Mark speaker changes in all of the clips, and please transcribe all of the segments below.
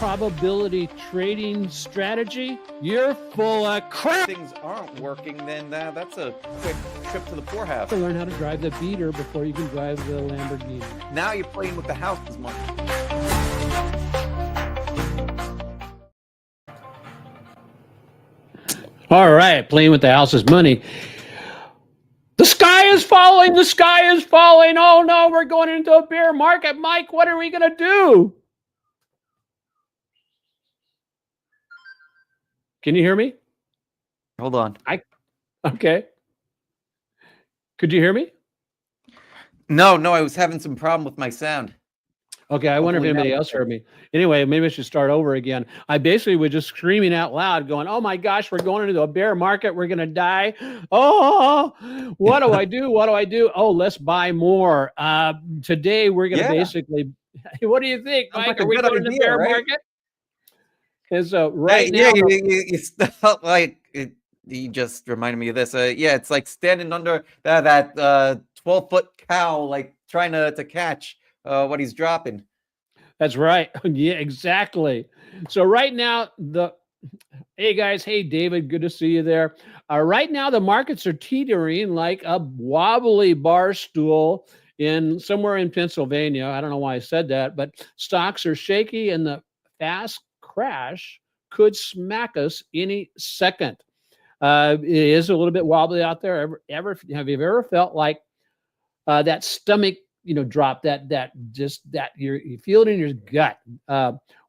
Speaker 1: probability trading strategy, you're full of crap.
Speaker 2: If things aren't working, then that's a quick trip to the poorhouse.
Speaker 1: To learn how to drive the beater before you can drive the Lamborghini.
Speaker 2: Now you're playing with the house's money.
Speaker 1: All right, playing with the house's money. The sky is falling. The sky is falling. Oh, no, we're going into a bear market. Mike, what are we going to do? Can you hear me?
Speaker 2: Hold on.
Speaker 1: Okay. Could you hear me?
Speaker 2: No, I was having some problem with my sound.
Speaker 1: Okay, I wonder if anybody else heard me. Anyway, maybe I should start over again. I basically was just screaming out loud, going, oh my gosh, we're going into a bear market. We're going to die. Oh, what do I do? What do I do? Oh, let's buy more. Today, we're going to basically, what do you think, Mike? Are we going into the bear market? And so now.
Speaker 2: You felt like it. You just reminded me of this. It's like standing under that 12-foot cow, like trying to catch what he's dropping.
Speaker 1: That's right. Yeah, exactly. So right now, hey guys, hey David, good to see you there. Right now, the markets are teetering like a wobbly bar stool somewhere in Pennsylvania. I don't know why I said that, but stocks are shaky, and the fast crash could smack us any second. It is a little bit wobbly out there. Have you ever felt like that stomach, drop, that you feel it in your gut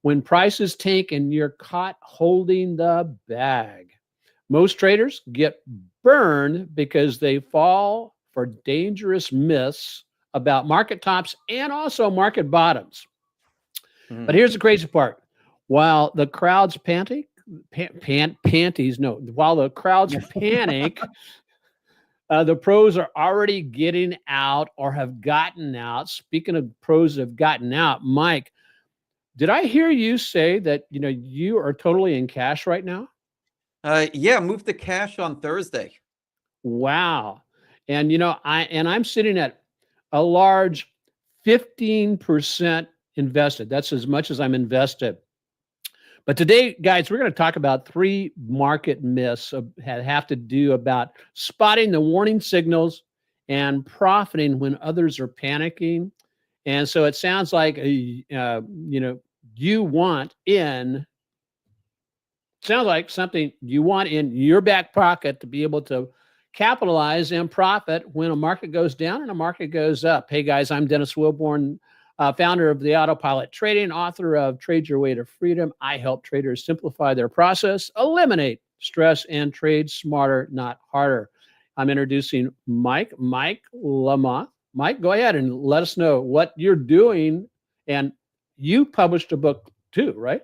Speaker 1: when prices tank and you're caught holding the bag? Most traders get burned because they fall for dangerous myths about market tops and also market bottoms. But here's the crazy part. While the crowds panic, while the crowds panic, the pros are already getting out or have gotten out. Speaking of pros that have gotten out, Mike, did I hear you say that you are totally in cash right now?
Speaker 2: Moved to cash on Thursday.
Speaker 1: Wow. And I'm sitting at a large 15% invested. That's as much as I'm invested. But today, guys, we're going to talk about 3 market myths that have to do about spotting the warning signals and profiting when others are panicking. And so it sounds like, sounds like something you want in your back pocket to be able to capitalize and profit when a market goes down and a market goes up. Hey, guys, I'm Dennis Wilborn, founder of the AutoPilot Trading, author of Trade Your Way to Freedom. I help traders simplify their process, eliminate stress, and trade smarter, not harder. I'm introducing Mike Lamothe. Mike, go ahead and let us know what you're doing. And you published a book too, right?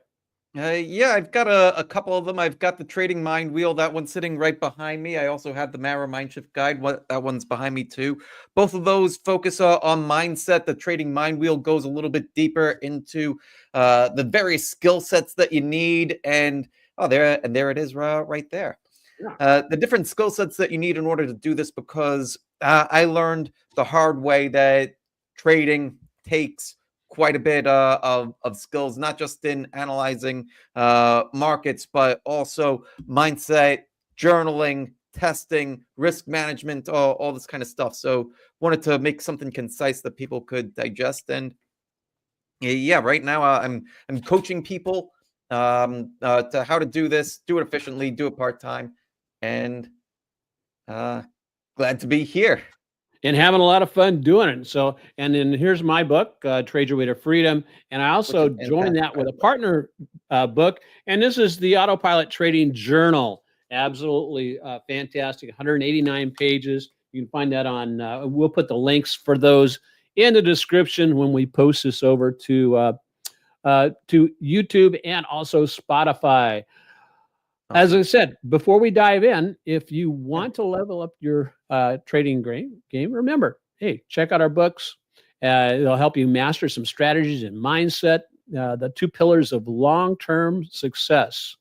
Speaker 2: I've got a couple of them. I've got the Trading Mind Wheel. That one's sitting right behind me. I also have the Mara Mindshift Guide. That one's behind me too. Both of those focus on mindset. The Trading Mind Wheel goes a little bit deeper into the various skill sets that you need. And there it is right there. Yeah. The different skill sets that you need in order to do this, because I learned the hard way that trading takes quite a bit of skills, not just in analyzing markets, but also mindset, journaling, testing, risk management, all this kind of stuff. So wanted to make something concise that people could digest. And right now I'm coaching people to how to do this, do it efficiently, do it part-time, and glad to be here.
Speaker 1: And having a lot of fun doing it. So, and then here's my book, Trade Your Way to Freedom. And I also joined that with a partner book. And this is the AutoPilot Trading Journal. Absolutely fantastic. 189 pages. You can find that on, we'll put the links for those in the description when we post this over to YouTube and also Spotify. As I said, before we dive in, if you want to level up your trading game, remember, hey, check out our books. It'll help you master some strategies and mindset, the 2 pillars of long-term success.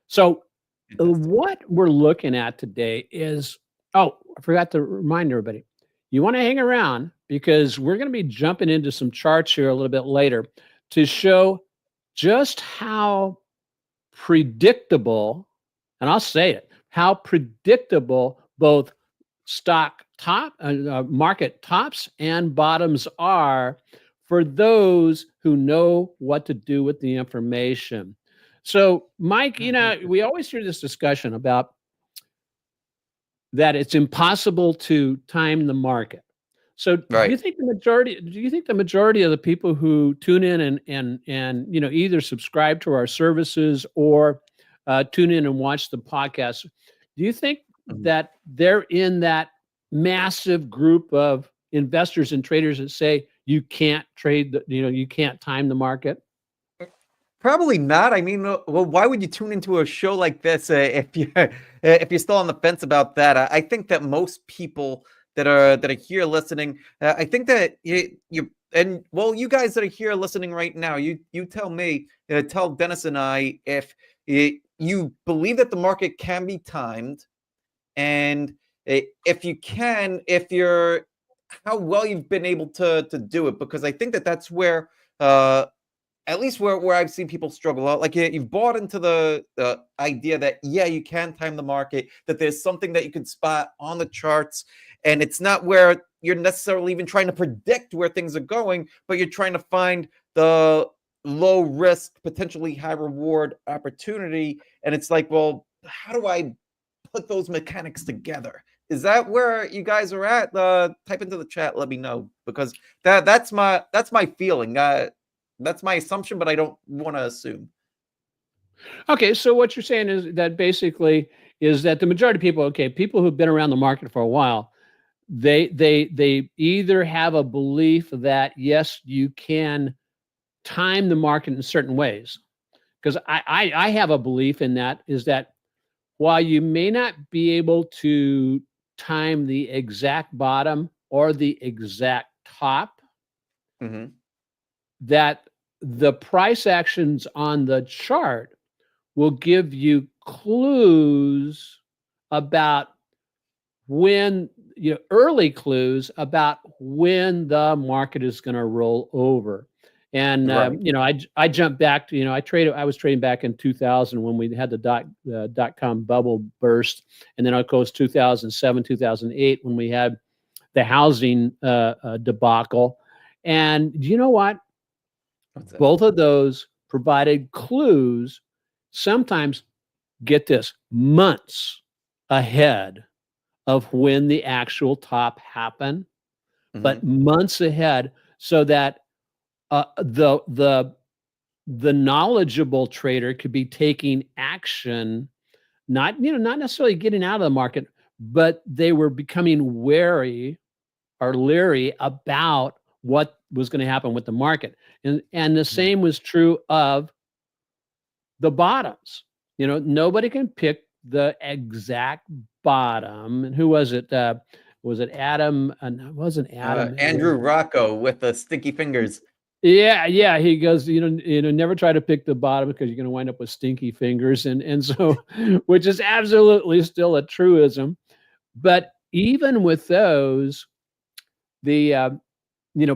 Speaker 1: So what we're looking at today is, I forgot to remind everybody, you want to hang around because we're going to be jumping into some charts here a little bit later to show just how predictable, and I'll say it, how predictable both market tops and bottoms are for those who know what to do with the information. So, Mike, we always hear this discussion about that it's impossible to time the market. So do you
Speaker 2: Right.
Speaker 1: think the majority of the people who tune in and either subscribe to our services or tune in and watch the podcast, do you think
Speaker 2: Mhm.
Speaker 1: that they're in that massive group of investors and traders that say you can't you can't time the market?
Speaker 2: Probably not. I mean, well, why would you tune into a show like this if you're still on the fence about that? I think that most people that are here listening, I think that you guys that are here listening right now, you tell me, tell Dennis and I if you believe that the market can be timed, and if you can, how well you've been able to do it, because I think that that's where. At least where I've seen people struggle out, like you've bought into the idea that, yeah, you can time the market, that there's something that you can spot on the charts, and it's not where you're necessarily even trying to predict where things are going, but you're trying to find the low risk, potentially high reward opportunity. And it's like, well, how do I put those mechanics together? Is that where you guys are at? Type into the chat, let me know, because that's my feeling. That's my assumption, but I don't want to assume.
Speaker 1: Okay, so what you're saying is that basically is that the majority of people who've been around the market for a while, they either have a belief that yes, you can time the market in certain ways. Because I have a belief in that, is that while you may not be able to time the exact bottom or the exact top,
Speaker 2: Mm-hmm.
Speaker 1: that the price actions on the chart will give you clues about early clues about when the market is going to roll over. And
Speaker 2: Right.
Speaker 1: I jumped back to I was trading back in 2000 when we had the dot-com bubble burst, and then of course 2007 2008 when we had the housing debacle. And you know what?
Speaker 2: What's that?
Speaker 1: Both of those provided clues, sometimes, get this, months ahead of when the actual top happened, but
Speaker 2: Mm-hmm.
Speaker 1: months ahead, so that the knowledgeable trader could be taking action, not necessarily getting out of the market, but they were becoming wary or leery about what was going to happen with the market. And the
Speaker 2: Mm-hmm.
Speaker 1: same was true of the bottoms. Nobody can pick the exact bottom. And who was it? Was it Adam? No, it wasn't Adam. It was
Speaker 2: Andrew Rocco with the sticky fingers.
Speaker 1: yeah. He goes, never try to pick the bottom because you're going to wind up with stinky fingers, and so, which is absolutely still a truism. But even with those, the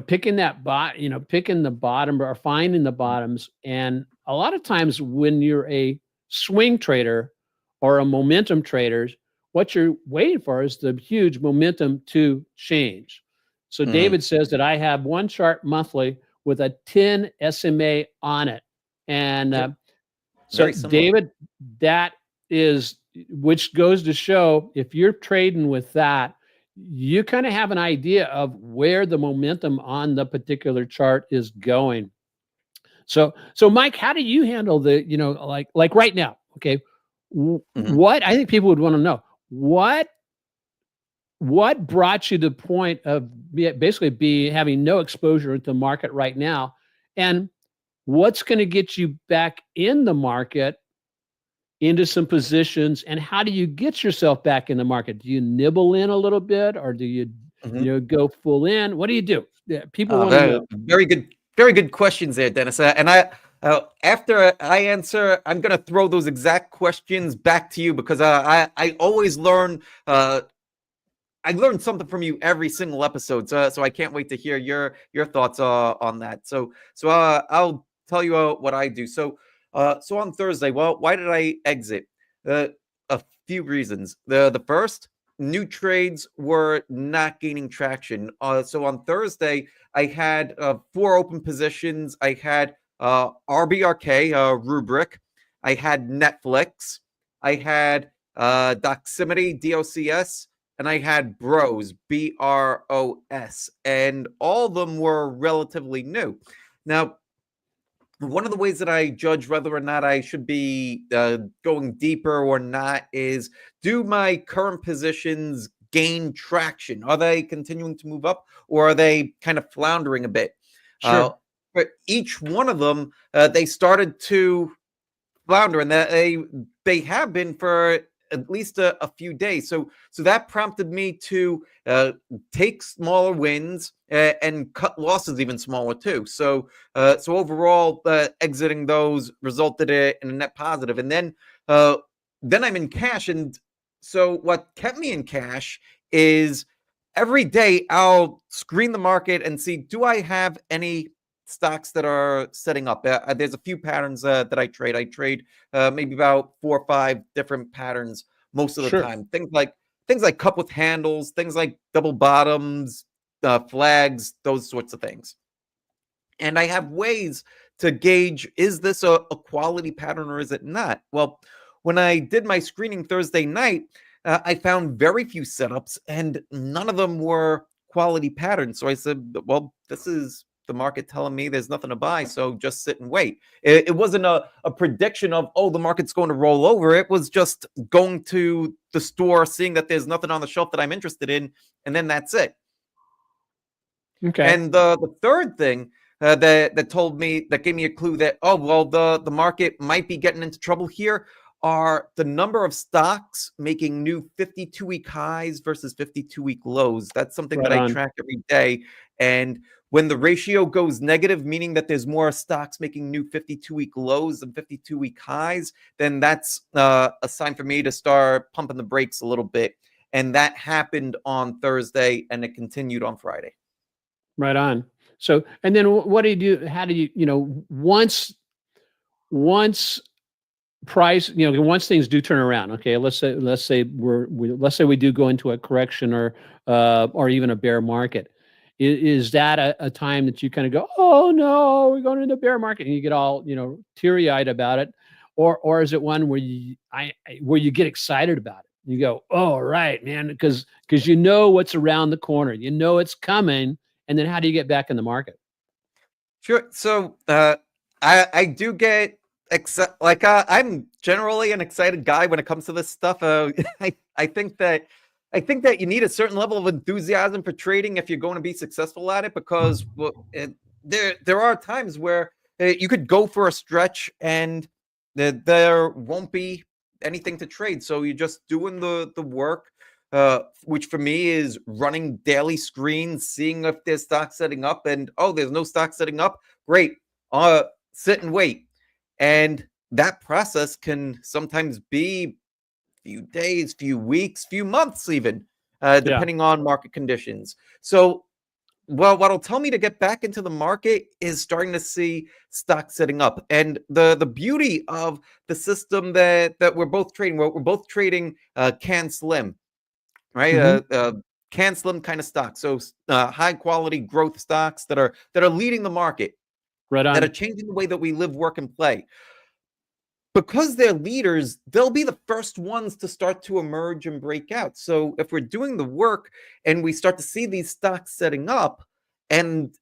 Speaker 1: picking the bottom or finding the bottoms. And a lot of times when you're a swing trader or a momentum trader, what you're waiting for is the huge momentum to change. So
Speaker 2: Mm-hmm.
Speaker 1: David says that I have one chart monthly with a 10 SMA on it. And
Speaker 2: Yep.
Speaker 1: so
Speaker 2: Very similar.
Speaker 1: David, that is, which goes to show, if you're trading with that, you kind of have an idea of where the momentum on the particular chart is going. So Mike, how do you handle like right now? Okay,
Speaker 2: Mm-hmm.
Speaker 1: what I think people would want to know, what brought you to the point of basically having no exposure to the market right now, and what's going to get you back in the market into some positions, and how do you get yourself back in the market? Do you nibble in a little bit, or do you
Speaker 2: Mm-hmm.
Speaker 1: go full in? What do you do? Yeah, people want to
Speaker 2: Very,
Speaker 1: know.
Speaker 2: very good questions there, Dennis. And after I answer, I'm gonna throw those exact questions back to you, because I always learn. I learned something from you every single episode, so I can't wait to hear your thoughts on that. So I'll tell you what I do. So so on Thursday, well, why did I exit? A few reasons. The first, new trades were not gaining traction. So on Thursday, I had 4 open positions. I had RBRK, Rubric. I had Netflix. I had Doximity, DOCS, and I had Bros, BROS, and all of them were relatively new. Now, one of the ways that I judge whether or not I should be going deeper or not is, do my current positions gain traction? Are they continuing to move up, or are they kind of floundering a bit?
Speaker 1: Sure.
Speaker 2: But each one of them, they started to flounder, and that they have been for at least a few days. So that prompted me to take smaller wins and cut losses even smaller too. So overall, exiting those resulted in a net positive. And then I'm in cash. And so what kept me in cash is every day I'll screen the market and see, do I have any stocks that are setting up? There's a few patterns that I trade. I trade maybe about 4 or 5 different patterns most of the
Speaker 1: Sure.
Speaker 2: time. Things like cup with handles, things like double bottoms, flags, those sorts of things. And I have ways to gauge, is this a quality pattern or is it not? Well, when I did my screening Thursday night, I found very few setups and none of them were quality patterns. So I said, well, this is the market telling me there's nothing to buy, so just sit and wait. It wasn't a prediction of, oh, the market's going to roll over. It was just going to the store, seeing that there's nothing on the shelf that I'm interested in, and then that's it.
Speaker 1: Okay.
Speaker 2: And the third thing that told me, that gave me a clue that, oh, well, the market might be getting into trouble here, are the number of stocks making new 52-week highs versus 52-week lows. That's something
Speaker 1: Right
Speaker 2: that I
Speaker 1: on.
Speaker 2: track every day. And when the ratio goes negative, meaning that there's more stocks making new 52-week lows than 52-week highs, then that's a sign for me to start pumping the brakes a little bit. And that happened on Thursday, and it continued on Friday.
Speaker 1: Right on. So, and then what do you do? How do you, once price, once things do turn around, okay, let's say let's say we do go into a correction or even a bear market. Is that a time that you kind of go, oh no, we're going into a bear market, and you get all teary eyed about it, or is it one where where you get excited about it? You go, oh right, man, because you know what's around the corner, you know it's coming, and then how do you get back in the market?
Speaker 2: Sure. So I do get like I'm generally an excited guy when it comes to this stuff. I think that you need a certain level of enthusiasm for trading if you're going to be successful at it, because there are times where you could go for a stretch and there won't be anything to trade. So you're just doing the work, which for me is running daily screens, seeing if there's stock setting up, and oh, there's no stock setting up. Great. Sit and wait. And that process can sometimes be few days, few weeks, few months, even,
Speaker 1: Yeah.
Speaker 2: depending on market conditions. So, well, what'll tell me to get back into the market is starting to see stocks setting up. And the beauty of the system that we're both trading, we're both trading Can Slim, right?
Speaker 1: Hmm.
Speaker 2: Can Slim kind of stocks. So high quality growth stocks that are leading the market,
Speaker 1: Right
Speaker 2: that are
Speaker 1: on.
Speaker 2: changing the way that we live, work, and play. Because they're leaders, they'll be the first ones to start to emerge and break out. So if we're doing the work and we start to see these stocks setting up and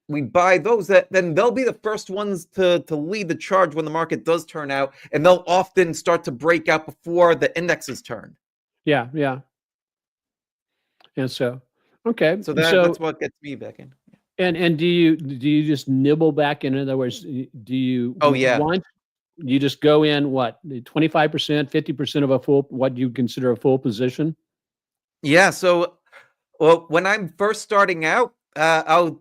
Speaker 2: we buy those, then they'll be the first ones to lead the charge when the market does turn out, and they'll often start to break out before the indexes turn.
Speaker 1: Yeah. Yeah. And so, okay.
Speaker 2: So
Speaker 1: So,
Speaker 2: that's what gets me back in.
Speaker 1: and do you just nibble back in? In other words, do you
Speaker 2: Oh yeah.
Speaker 1: want, you just go in what, 25%, 50% of a full, what you consider a full position?
Speaker 2: Yeah. So, well, when I'm first starting out, I'll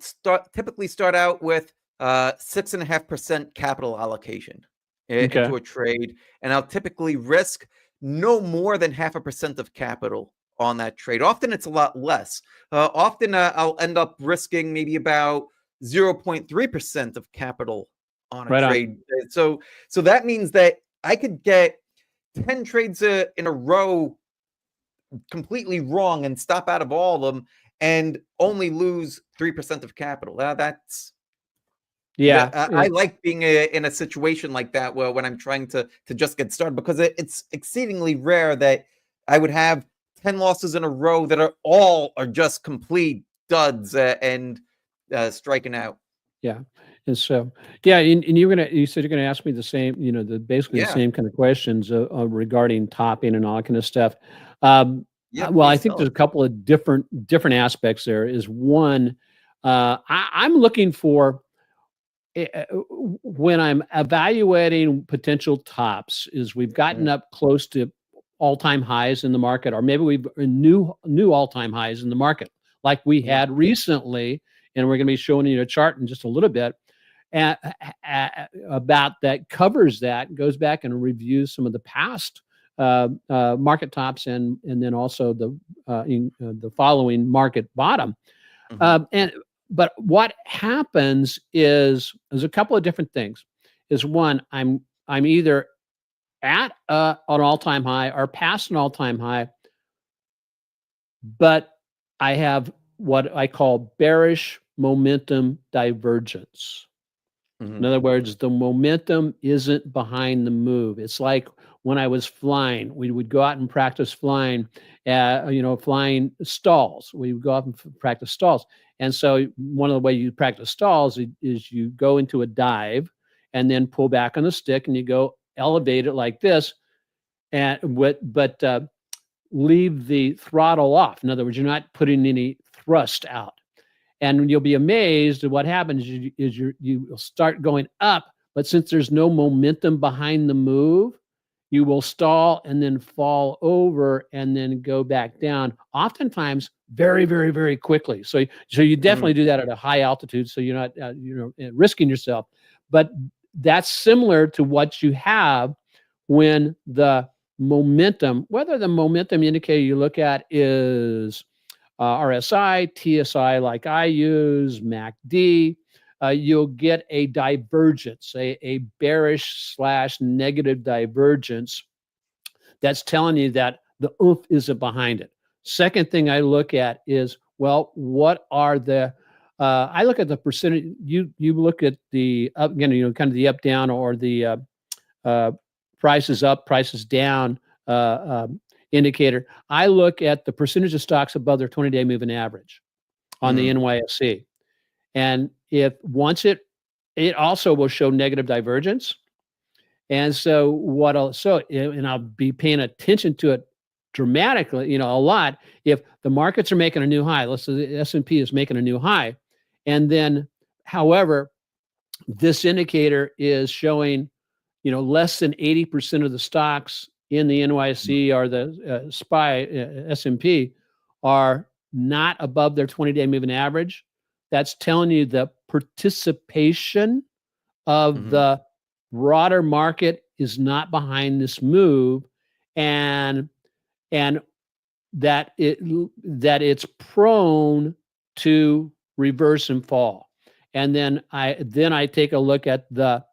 Speaker 2: typically start out with 6.5% capital allocation
Speaker 1: Okay.
Speaker 2: into a trade, and I'll typically risk no more than 0.5% of capital on that trade. Often it's a lot less. Often I'll end up risking maybe about 0.3% of capital on a
Speaker 1: Right on.
Speaker 2: trade. So that means that I could get 10 trades in a row completely wrong and stop out of all of them and only lose 3% of capital. That's
Speaker 1: Yeah.
Speaker 2: I like being in a situation like that where when I'm trying to just get started, because it's exceedingly rare that I would have 10 losses in a row that are just complete duds and striking out.
Speaker 1: Yeah. And so, yeah, and you said you're gonna ask me the same, basically the
Speaker 2: Yeah.
Speaker 1: same kind of questions regarding topping and all that kind of stuff. Um,
Speaker 2: Yeah,
Speaker 1: well, I
Speaker 2: please
Speaker 1: think
Speaker 2: tell
Speaker 1: there's
Speaker 2: us.
Speaker 1: a couple of different aspects there. Is one, I'm looking for when I'm evaluating potential tops, is we've gotten
Speaker 2: Mhm.
Speaker 1: up close to all-time highs in the market, or maybe we've new all-time highs in the market, like we
Speaker 2: Mhm.
Speaker 1: had recently, and we're going to be showing you a chart in just a little bit about that covers that, goes back and reviews some of the past market tops and then also the following market bottom.
Speaker 2: Mhm.
Speaker 1: But what happens is there's a couple of different things. Is one, I'm either at an all-time high or past an all-time high, but I have what I call bearish momentum divergence. In
Speaker 2: Mhm.
Speaker 1: other words, the momentum isn't behind the move. It's like when I was flying, we would go out and practice flying, flying stalls. We would go out and practice stalls. And so one of the ways you practice stalls is you go into a dive and then pull back on the stick and you go elevate it like this, and but leave the throttle off. In other words, you're not putting any thrust out. And you'll be amazed at what happens you will start going up, but since there's no momentum behind the move, you will stall and then fall over and then go back down, oftentimes very, very, very quickly. So you
Speaker 2: Mhm.
Speaker 1: definitely do that at a high altitude, so you're not risking yourself. But that's similar to what you have when the momentum, whether the momentum indicator you look at is RSI, TSI, like I use, MACD, you'll get a divergence, a bearish slash negative divergence that's telling you that the oomph isn't behind it. Second thing I look at is, well, what are the I look at the percentage. You look at the up, kind of the up down or the uh, prices up, prices down indicator. I look at the percentage of stocks above their 20-day moving average on the
Speaker 2: Mhm.
Speaker 1: NYSE. And if once it also will show negative divergence. And so and I'll be paying attention to it dramatically, a lot. If the markets are making a new high, let's say the S&P is making a new high, and then, however, this indicator is showing less than 80% of the stocks in the NYSE or the S&P are not above their 20-day moving average. That's telling you the participation of
Speaker 2: Mhm.
Speaker 1: the broader market is not behind this move, and and that it's prone to reverse and fall. And then I take a look at the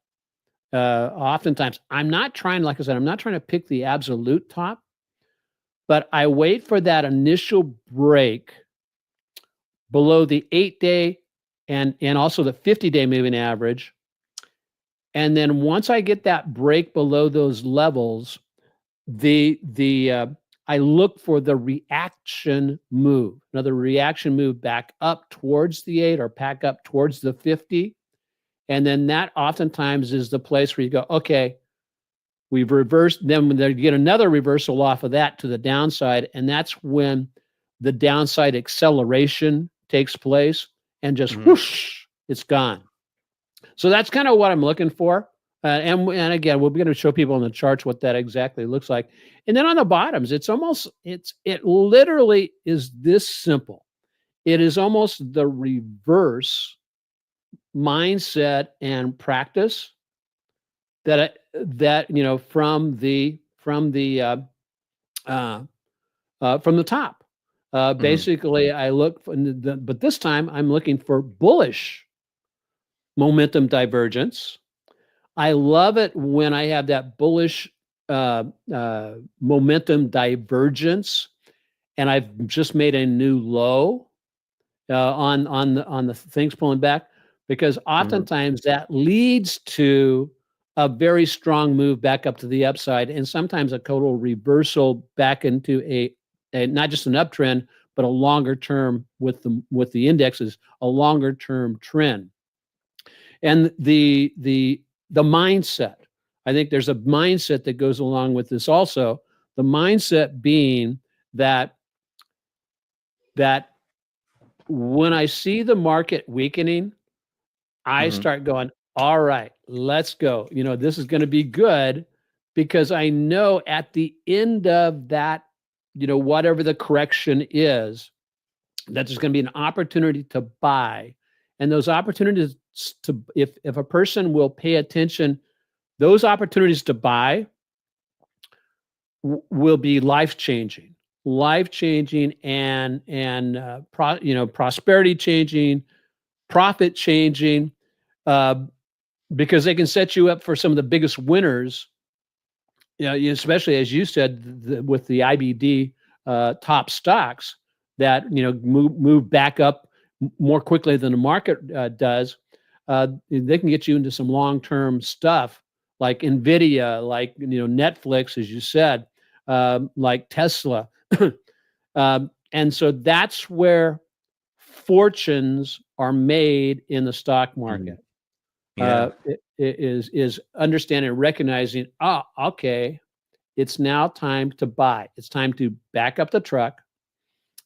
Speaker 1: oftentimes, like I said, I'm not trying to pick the absolute top, but I wait for that initial break below the 8-day and also the 50-day moving average. And then once I get that break below those levels, the I look for the reaction move. Another reaction move back up towards the 8 or back up towards the 50. And then that oftentimes is the place where you go, okay, we've reversed, then when they get another reversal off of that to the downside, and that's when the downside acceleration takes place and just
Speaker 2: Mhm.
Speaker 1: whoosh, it's gone. So that's kind of what I'm looking for. And again, we're going to show people on the charts what that exactly looks like. And then on the bottoms, it literally is this simple. It is almost the reverse mindset and practice uh, from the top.
Speaker 2: Mhm.
Speaker 1: Basically, I look for, but this time I'm looking for bullish momentum divergence. I love it when I have that bullish momentum divergence, and I've just made a new low on the things pulling back, because oftentimes that leads to a very strong move back up to the upside, and sometimes a total reversal back into a not just an uptrend, but a longer term with the indexes, a longer term trend. And the mindset, I think there's a mindset that goes along with this also. The mindset being that when I see the market weakening, I start going, all right, let's go. This is going to be good, because I know at the end of that, whatever the correction is, that there's going to be an opportunity to buy. And those opportunities if a person will pay attention, those opportunities to buy will be life-changing and prosperity changing, profit changing, because they can set you up for some of the biggest winners. Especially as you said, with the IBD top stocks that move back up more quickly than the market does. They can get you into some long-term stuff like Nvidia, like Netflix, as you said, like Tesla. And so that's where fortunes are made in the stock market. It is understanding and recognizing, okay, it's now time to buy. It's time to back up the truck.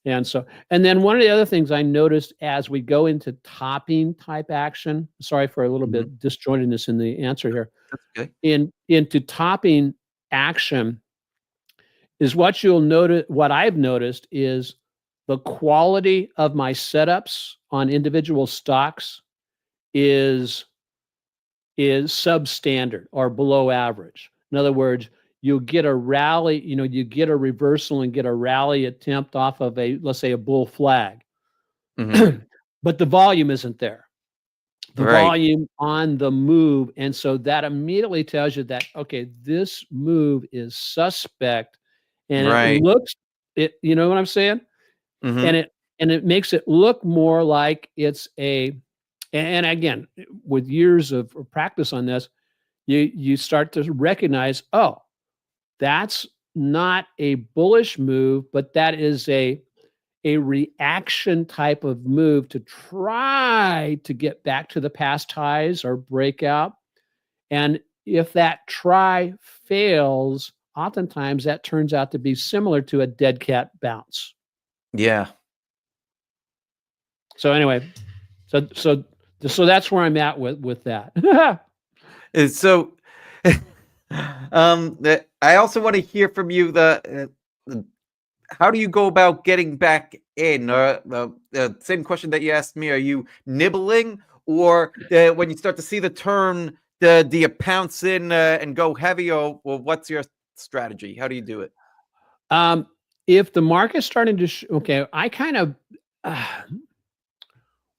Speaker 1: And then one of the other things I noticed as we go into topping type action, sorry for a little bit disjointedness in the answer here.
Speaker 2: That's okay.
Speaker 1: Into topping action is what I've noticed is the quality of my setups on individual stocks is substandard or below average. In other words, you'll get a rally, you get a reversal and get a rally attempt off of let's say a bull flag. But the volume isn't there. The volume on the move. And so that immediately tells you that, okay, this move is suspect, and it looks, you know what I'm saying? And it makes it look more like it's and again, with years of practice on this, you start to recognize, that's not a bullish move, but that is a reaction type of move to try to get back to the past highs or breakout. And if that try fails, oftentimes that turns out to be similar to a dead cat bounce.
Speaker 2: Yeah.
Speaker 1: So anyway, so that's where I'm at with that.
Speaker 2: So, I also want to hear from you how do you go about getting back in? The same question that you asked me. Are you nibbling, or when you start to see the turn, do you pounce in and go heavy, or what's your strategy? How do you do it?
Speaker 1: If the market's starting to I kind of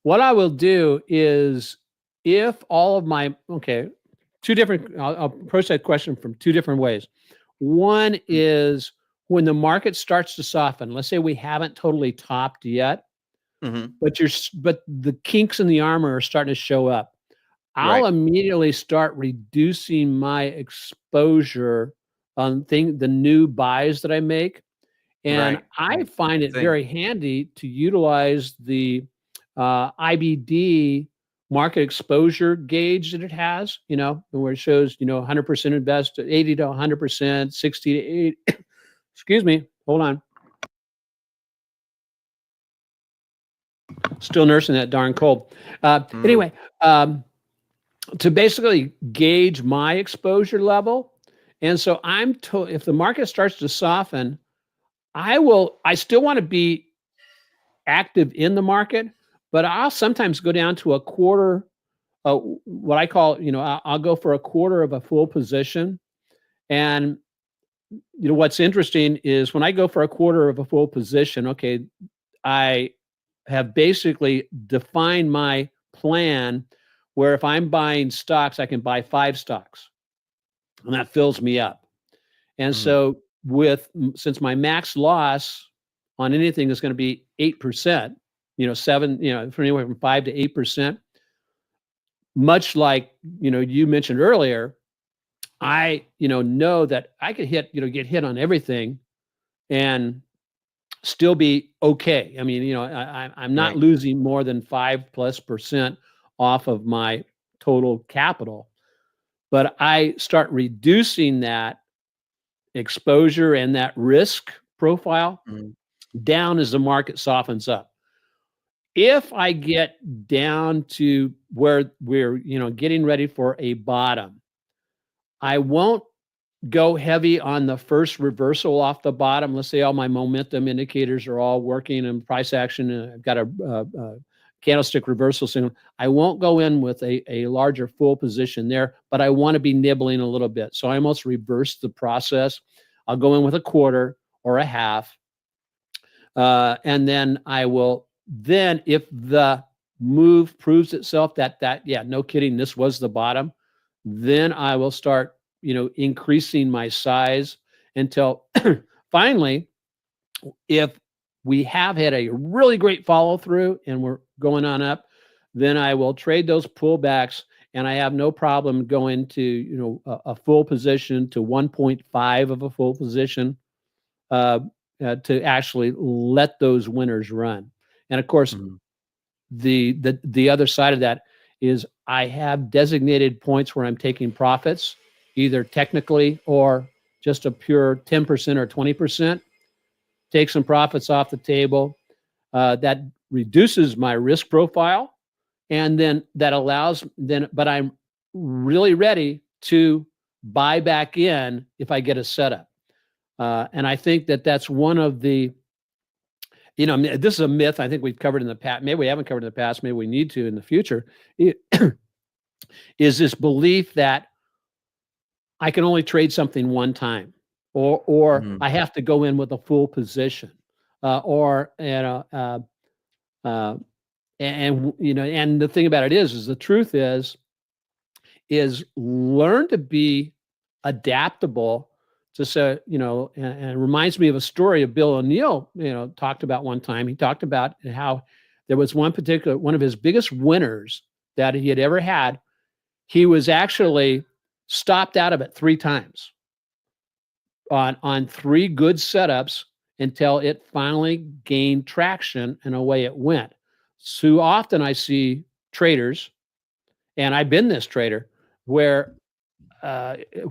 Speaker 1: what I will do is, if all of my two different, I'll approach that question from two different ways. One is when the market starts to soften. Let's say we haven't totally topped yet, but the kinks in the armor are starting to show up. I'll immediately start reducing my exposure on the new buys that I make, and I find it very handy to utilize the IBD market exposure gauge that it has, where it shows, 100% invest, 80 to 100%, 60 to 80. Excuse me, hold on. Still nursing that darn cold. Anyway, to basically gauge my exposure level. And so if the market starts to soften, I still want to be active in the market, but I'll sometimes go down to a quarter, what I call, I'll go for a quarter of a full position. And, what's interesting is when I go for a quarter of a full position, I have basically defined my plan where if I'm buying stocks, I can buy 5 stocks, and that fills me up. And so since my max loss on anything is going to be 8%, 7, from anywhere from 5 to 8%, much like, you mentioned earlier, I, know that I could get hit on everything and still be okay. I mean, I'm not
Speaker 2: Right.
Speaker 1: losing more than 5+% off of my total capital, but I start reducing that exposure and that risk profile
Speaker 2: Mhm.
Speaker 1: down as the market softens up. If I get down to where we're, getting ready for a bottom, I won't go heavy on the first reversal off the bottom. Let's say all my momentum indicators are all working and price action, and I've got a candlestick reversal signal. I won't go in with a larger full position there, but I want to be nibbling a little bit. So I almost reverse the process. I'll go in with a quarter or a half. And then I will, then if the move proves itself that, yeah, no kidding, this was the bottom, then I will start, increasing my size until finally, if we have had a really great follow through and we're going on up, then I will trade those pullbacks, and I have no problem going to, a full position to 1.5 of a full position, uh, to actually let those winners run. And of course,
Speaker 2: Mhm.
Speaker 1: the other side of that is I have designated points where I'm taking profits, either technically or just a pure 10% or 20%. Take some profits off the table. That reduces my risk profile, and then that allows but I'm really ready to buy back in if I get a setup. And I think that that's one of the, this is a myth I think we've covered in the past. Maybe we haven't covered in the past. Maybe we need to in the future. Is this belief that I can only trade something one time, or
Speaker 2: Mhm.
Speaker 1: I have to go in with a full position, or and the thing about it is the truth is learn to be adaptable to say, and it reminds me of a story of Bill O'Neill, talked about one time. He talked about how there was one of his biggest winners that he had ever had. He was actually stopped out of it 3 times on 3 good setups until it finally gained traction, and away it went. So often I see traders, and I've been this trader, where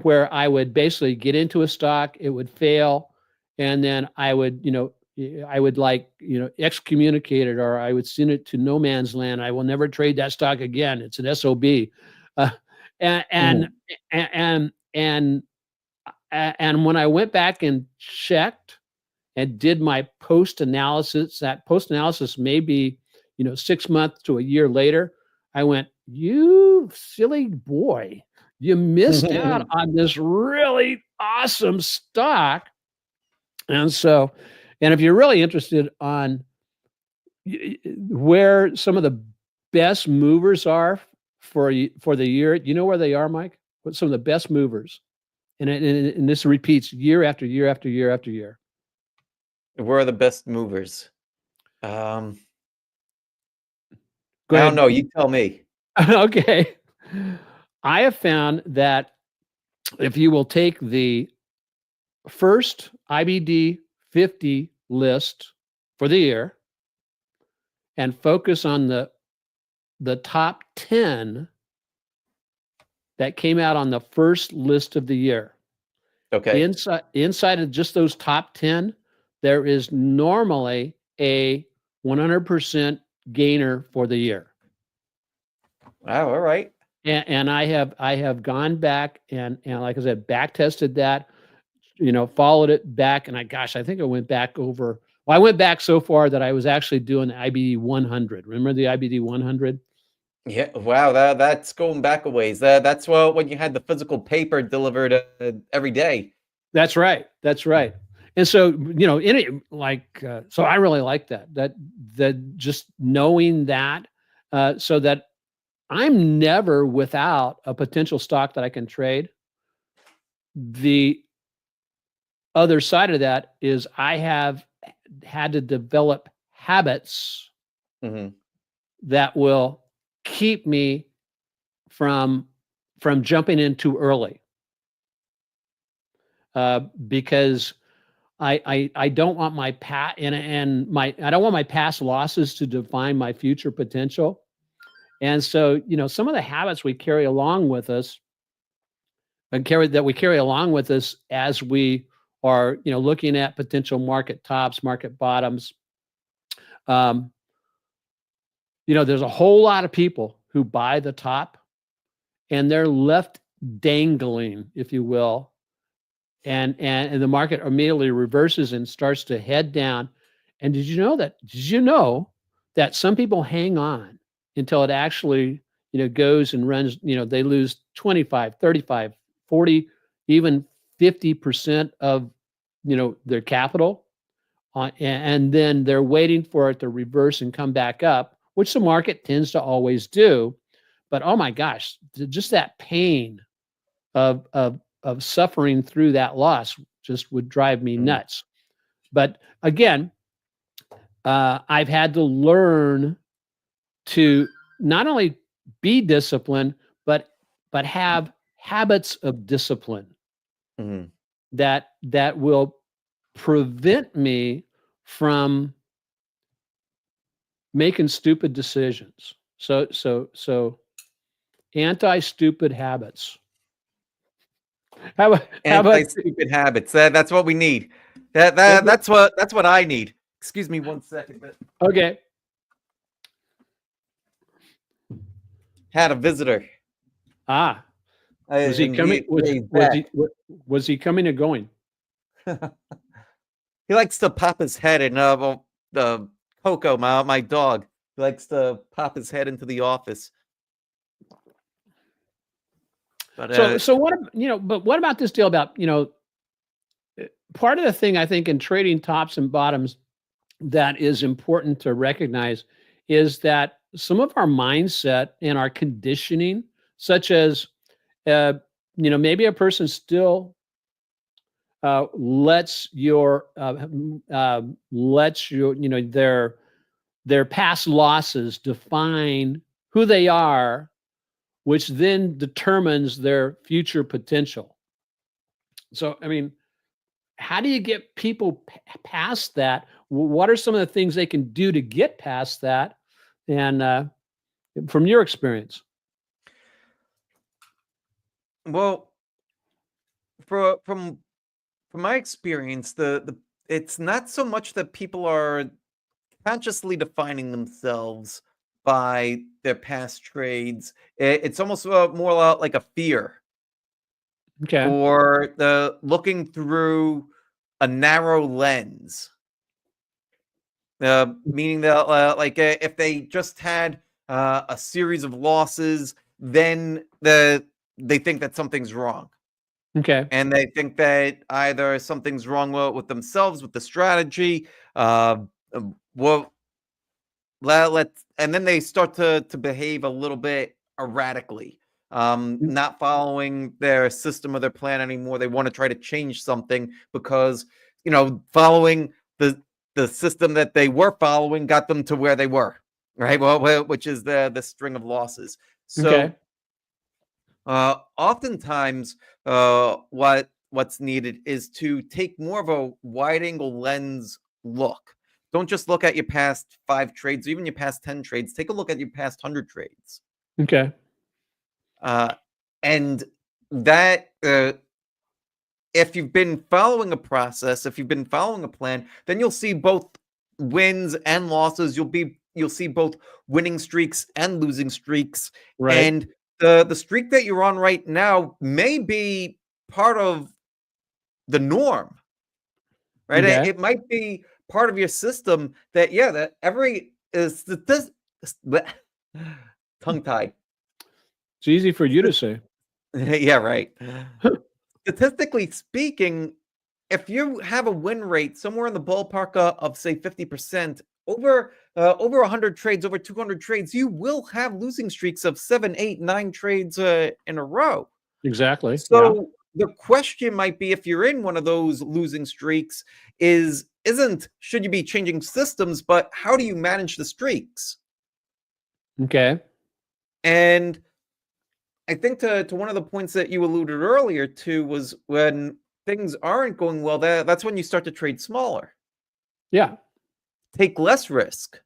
Speaker 1: where I would basically get into a stock, it would fail, and then I would, I would excommunicate it, or I would send it to no man's land. I will never trade that stock again. It's an SOB. Uh, and, and,
Speaker 2: Mhm.
Speaker 1: and, and, and when I went back and checked and did my post analysis, that post analysis may be, 6 months to a year later, I went, you silly boy, you missed out on this really awesome stock. And so, and if you're really interested on where some of the best movers are for the year, you know where they are, Mike? What some of the best movers, and this repeats year after year after year after year.
Speaker 2: Where are the best movers? Um,
Speaker 1: Go
Speaker 2: I don't
Speaker 1: ahead.
Speaker 2: know. You tell me.
Speaker 1: Okay. I have found that if you will take the first IBD 50 list for the year and focus on the top 10 that came out on the first list of the year.
Speaker 2: Okay.
Speaker 1: Inside of just those top 10, there is normally a 100% gainer for the year.
Speaker 2: Wow. All right.
Speaker 1: And I have gone back and like I said, back tested that, followed it back, and I think I went back over. Well, I went back so far that I was actually doing the IBD 100. Remember the IBD 100?
Speaker 2: Yeah. Wow. That's going back a ways. That's when you had the physical paper delivered every day.
Speaker 1: That's right. That's right. And so, so I really like that just knowing that, so that I'm never without a potential stock that I can trade. The other side of that is I have had to develop habits that will keep me from jumping in too early, because I don't want my I don't want my past losses to define my future potential. And so, some of the habits we carry along with us we carry along with us as we are, looking at potential market tops, market bottoms. Um, there's a whole lot of people who buy the top and they're left dangling, if you will, and the market immediately reverses and starts to head down. And did you know that some people hang on until it actually, goes and runs, they lose 25, 35, 40, even 50% of, their capital, and then they're waiting for it to reverse and come back up, which the market tends to always do. But oh my gosh, just that pain of suffering through that loss just would drive me nuts. But again, I've had to learn to not only be disciplined, but have habits of discipline that will prevent me from making stupid decisions. So anti-stupid habits. How about
Speaker 2: Anti-stupid habits? That's what we need. That's what I need. Excuse me 1 second.
Speaker 1: Okay.
Speaker 2: Had a visitor.
Speaker 1: Was he coming? Was he coming or going?
Speaker 2: He likes to pop his head in. The Coco, my dog, he likes to pop his head into the office. But
Speaker 1: so what? But what about this deal about part of the thing I think in trading tops and bottoms that is important to recognize is that some of our mindset and our conditioning, such as maybe a person still lets your their past losses define who they are, which then determines their future potential. So, I mean, how do you get people past that? What are some of the things they can do to get past that? And from your experience?
Speaker 2: Well, from my experience, it's not so much that people are consciously defining themselves by their past trades. It's almost more like a fear,
Speaker 1: Okay.
Speaker 2: or the looking through a narrow lens. Meaning that, if they just had a series of losses, then they think that something's wrong.
Speaker 1: Okay.
Speaker 2: And they think that either something's wrong with themselves, with the strategy. Well, and then they start to behave a little bit erratically, not following their system or their plan anymore. They want to try to change something because following the system that they were following got them to where they were, right? Well, which is the string of losses. So, oftentimes, what's needed is to take more of a wide angle lens look. Don't just look at your past 5 trades, or even your past 10 trades. Take a look at your past 100 trades.
Speaker 1: Okay.
Speaker 2: And that, if you've been following a process, if you've been following a plan, then you'll see both wins and losses. You'll see both winning streaks and losing streaks.
Speaker 1: Right.
Speaker 2: And the streak that you're on right now may be part of the norm, right?
Speaker 1: Okay.
Speaker 2: It might be part of your system that every tongue tied.
Speaker 1: It's easy for you to say.
Speaker 2: Yeah, right. Statistically speaking, if you have a win rate somewhere in the ballpark of say 50%, over 100 trades, over 200 trades, you will have losing streaks of 7, 8, 9 trades in a row.
Speaker 1: Exactly. Yeah.
Speaker 2: So the question might be, if you're in one of those losing streaks, isn't should you be changing systems, but how do you manage the streaks?
Speaker 1: Okay.
Speaker 2: And I think to one of the points that you alluded earlier to was when things aren't going well, that's when you start to trade smaller,
Speaker 1: Yeah.
Speaker 2: take less risk.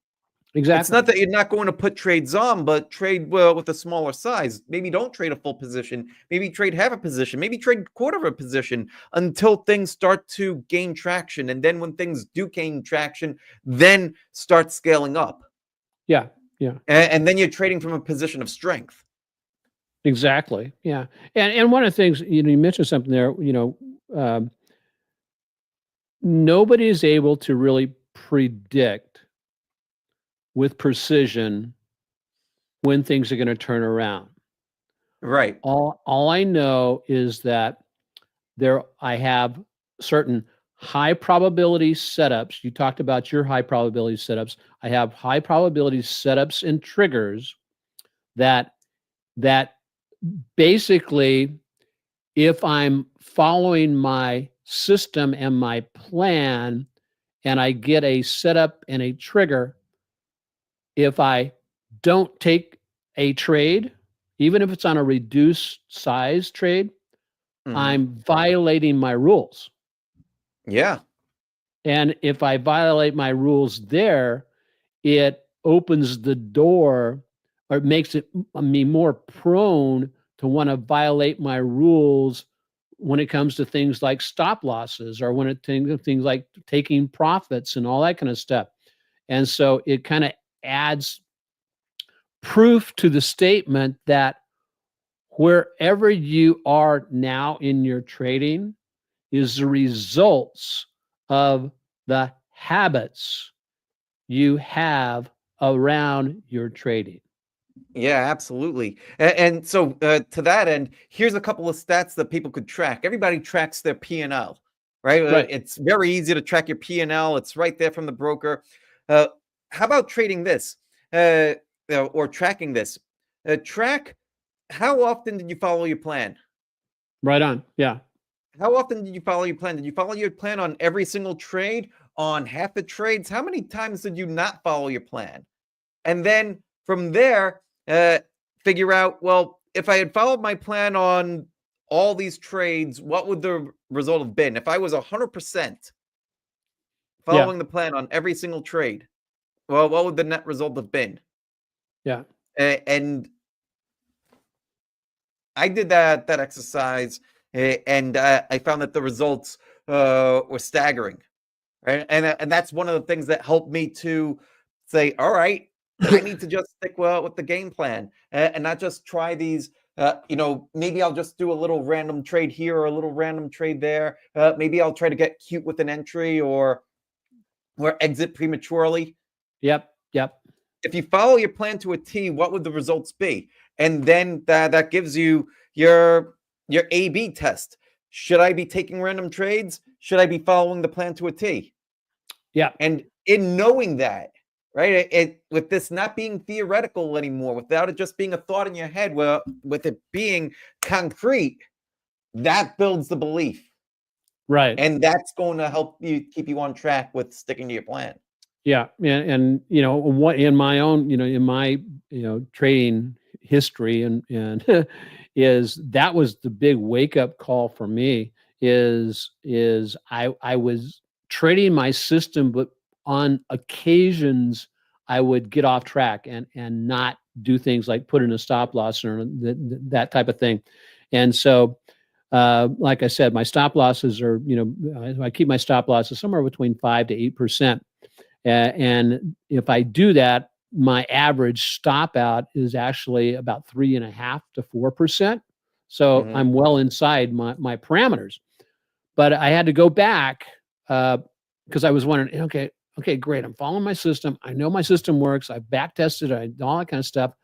Speaker 2: It's
Speaker 1: Exactly.
Speaker 2: not that you're not going to put trades on, but trade well with a smaller size. Maybe don't trade a full position. Maybe trade half a position. Maybe trade quarter of a position until things start to gain traction. And then when things do gain traction, then start scaling up.
Speaker 1: Yeah. Yeah.
Speaker 2: And then you're trading from a position of strength.
Speaker 1: Exactly. Yeah. And one of the things, you mentioned something there, nobody is able to really predict with precision when things are going to turn around.
Speaker 2: Right.
Speaker 1: All I know is that I have certain high probability setups. You talked about your high probability setups. I have high probability setups and triggers that basically, if I'm following my system and my plan and I get a setup and a trigger, if I don't take a trade, even if it's on a reduced size trade, I'm violating my rules.
Speaker 2: Yeah.
Speaker 1: And if I violate my rules there, it opens the door, or it makes me more prone to want to violate my rules when it comes to things like stop losses, or when it things like taking profits and all that kind of stuff. And so it kind of adds proof to the statement that wherever you are now in your trading is the results of the habits you have around your trading.
Speaker 2: Yeah, absolutely. And so to that end, here's a couple of stats that people could track. Everybody tracks their P&L, right?
Speaker 1: Right.
Speaker 2: It's very easy to track your P&L. It's right there from the broker. How about trading this or tracking this? Track how often did you follow your plan?
Speaker 1: Right on. Yeah.
Speaker 2: How often did you follow your plan? Did you follow your plan on every single trade, on half the trades? How many times did you not follow your plan? And then from there, figure out, well, if I had followed my plan on all these trades, what would the result have been? If I was 100%
Speaker 1: Yeah.
Speaker 2: following the plan on every single trade, well, what would the net result have been?
Speaker 1: Yeah.
Speaker 2: And I did that exercise, and I found that the results were staggering, right? And that's one of the things that helped me to say, all right, I need to just stick with the game plan and not just try these. Maybe I'll just do a little random trade here or a little random trade there. Maybe I'll try to get cute with an entry or exit prematurely.
Speaker 1: Yep. Yep.
Speaker 2: If you follow your plan to a T, what would the results be? And then that gives you your A/B test. Should I be taking random trades? Should I be following the plan to a T?
Speaker 1: Yeah.
Speaker 2: And in knowing that, right, with this not being theoretical anymore, without it just being a thought in your head, well, with it being concrete, that builds the belief.
Speaker 1: Right.
Speaker 2: And that's going to help you keep you on track with sticking to your plan.
Speaker 1: Yeah. And what in my own, in my, trading history and is that was the big wake up call for me is I was trading my system, but on occasions I would get off track and not do things like put in a stop loss or that type of thing. And so like I said, my stop losses are, I keep my stop losses somewhere between 5 to 8%. And if I do that, my average stop out is actually about 3.5 to 4%. So I'm well inside my parameters. But I had to go back because I was wondering, okay, great. I'm following my system. I know my system works. I've back tested it, all that kind of stuff.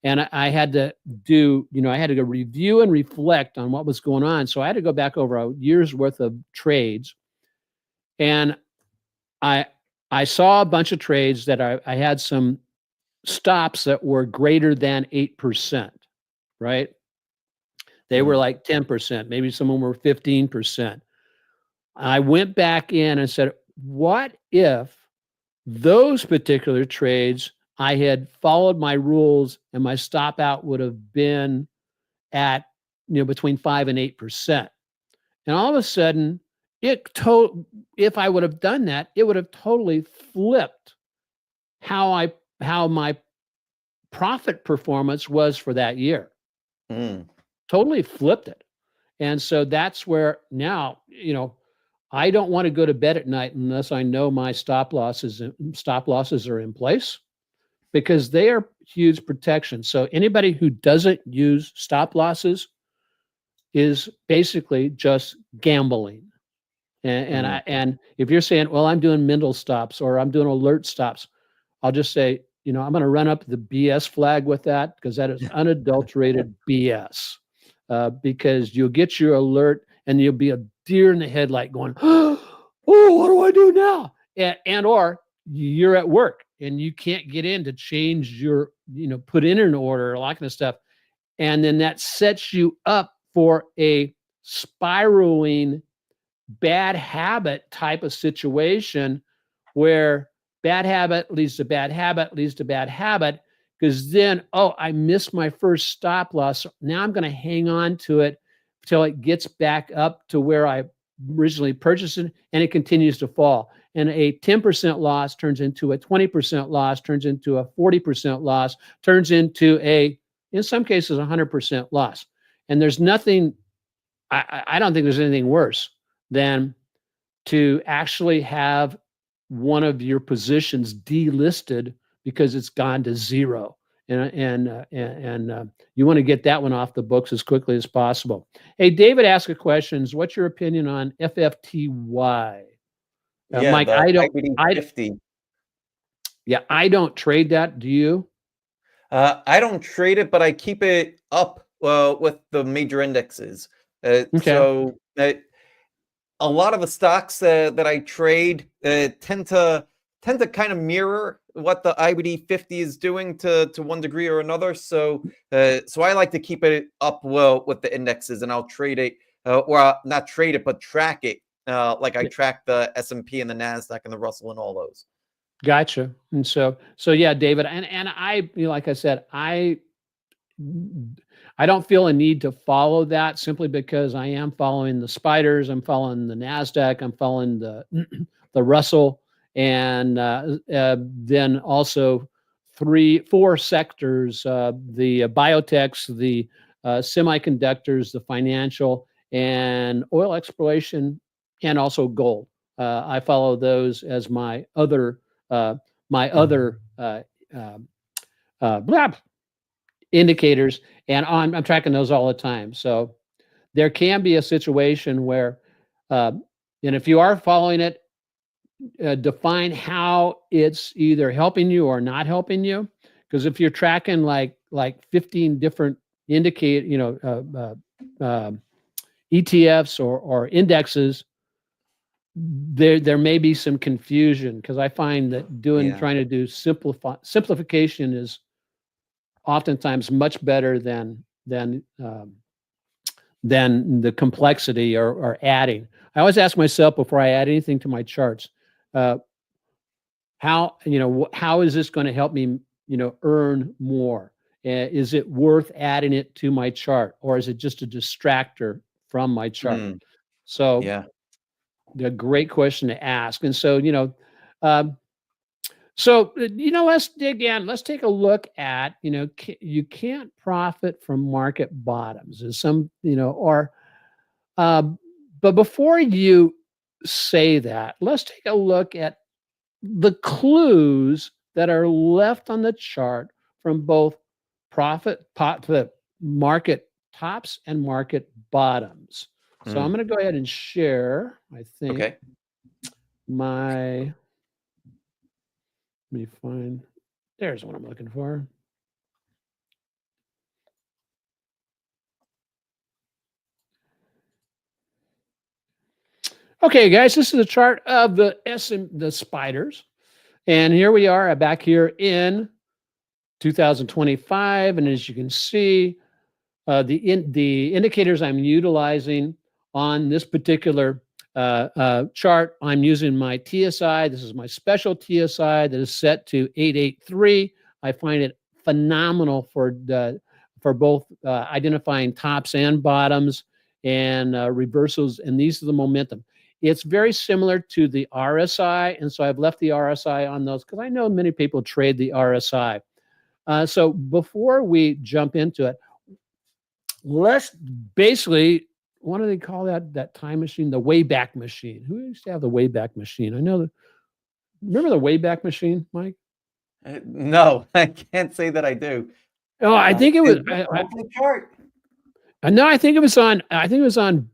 Speaker 1: And I had to do, I had to go review and reflect on what was going on. So I had to go back over a year's worth of trades. And I I saw a bunch of trades that I had some stops that were greater than 8%, right? They were
Speaker 2: Mm.
Speaker 1: like 10%, maybe some of them were 15%. I went back in and said, what if those particular trades, I had followed my rules and my stop out would have been at, between 5 and 8%. And all of a sudden, if I would have done that, it would have totally flipped how my profit performance was for that year.
Speaker 2: Mm.
Speaker 1: Totally flipped it. And so that's where now, I don't want to go to bed at night unless I know my stop losses are in place, because they are huge protection. So anybody who doesn't use stop losses is basically just gambling.
Speaker 2: Mm.
Speaker 1: And if you're saying, well, I'm doing mental stops or I'm doing alert stops, I'll just say, I'm going to run up the BS flag with that, because that is unadulterated BS. Because you'll get your alert and you'll be a deer in the headlight going, oh, what do I do now? Or you're at work and you can't get in to change your, put in an order, all that kind of stuff. And then that sets you up for a spiraling bad habit type of situation, where bad habit leads to bad habit leads to bad habit, because then, oh, I missed my first stop loss. Now I'm going to hang on to it until it gets back up to where I originally purchased it, and it continues to fall. And a 10% loss turns into a 20% loss, turns into a 40% loss, turns into in some cases, 100% loss. And there's nothing, I don't think there's anything worse than to actually have one of your positions delisted because it's gone to zero. And you want to get that one off the books as quickly as possible. Hey, David asked a question. What's your opinion on FFTY?
Speaker 2: Yeah,
Speaker 1: Mike,
Speaker 2: the
Speaker 1: I
Speaker 2: IBD
Speaker 1: I
Speaker 2: 50.
Speaker 1: yeah, I don't trade that. Do you?
Speaker 2: I don't trade it, but I keep it up with the major indexes.
Speaker 1: Okay.
Speaker 2: A lot of the stocks that I trade tend to kind of mirror what the IBD 50 is doing to one degree or another. So I like to keep it up well with the indexes, and I'll trade it, or not trade it, but track it. Like I
Speaker 1: Yeah,
Speaker 2: track the S&P and the Nasdaq and the Russell and all those.
Speaker 1: gotcha. And so yeah, David, and I, like I said, I don't feel a need to follow that, simply because I am following the spiders, I'm following the Nasdaq, I'm following the the Russell, and then also 4 sectors: the biotechs, the semiconductors, the financial, and oil exploration, and also gold. I follow those as uh, my other blah, indicators, and I'm tracking those all the time. So there can be a situation where, uh, and if you are following it, define how it's either helping you or not helping you. Because if you're tracking like 15 different indicate, ETFs or indexes, there may be some confusion, because I find that
Speaker 2: Yeah.
Speaker 1: trying to do simplification is oftentimes much better than the complexity or adding. I always ask myself before I add anything to my charts, uh, how is this going to help me, earn more? Is it worth adding it to my chart, or is it just a distractor from my chart?
Speaker 2: Mm,
Speaker 1: So,
Speaker 2: yeah.
Speaker 1: a great question to ask. And so, um, let's dig in. Let's take a look at, you can't profit from market bottoms. Is some, or um, but before you say that, let's take a look at the clues that are left on the chart from both the market tops and market bottoms. So I'm
Speaker 2: Mm,
Speaker 1: going to go ahead and share, I think,
Speaker 2: okay.
Speaker 1: my, let me find, there's what I'm looking for. Okay, guys, this is a chart of the spiders. And here we are back here in 2025. And as you can see, the indicators I'm utilizing on this particular chart, I'm using my TSI. This is my special TSI that is set to 883. I find it phenomenal for both identifying tops and bottoms and reversals, and these are the momentum. It's very similar to the RSI, and so I've left the RSI on those because I know many people trade the RSI. So before we jump into it, let's basically, what do they call that time machine? The Wayback Machine. Who used to have the Wayback Machine? I know remember the Wayback Machine, Mike?
Speaker 2: No, I can't say that I do.
Speaker 1: Oh, I think it was.
Speaker 2: Chart.
Speaker 1: No, I think it was on. I think it was on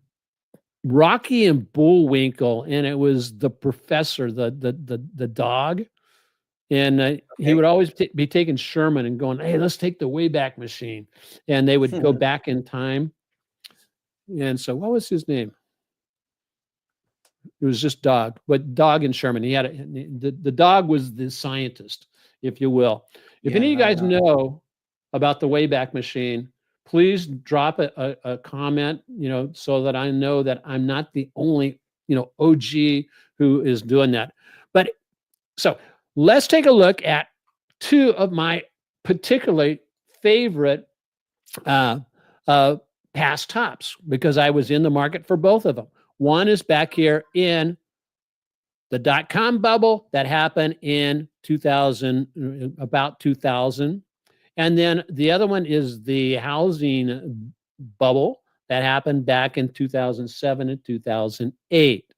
Speaker 1: Rocky and Bullwinkle, and it was the professor, the dog, and he would always be taking Sherman and going, "Hey, let's take the Wayback Machine," and they would go back in time. And so, what was his name? It was just Dog, but Dog and Sherman. He had the dog was the scientist, if you will. If any of you guys know about the Wayback Machine, please drop a comment, so that I know that I'm not the only, OG who is doing that. But so let's take a look at two of my particularly favorite past tops, because I was in the market for both of them. One is back here in the dot-com bubble that happened in 2000, about 2000. And then the other one is the housing bubble that happened back in 2007 and 2008.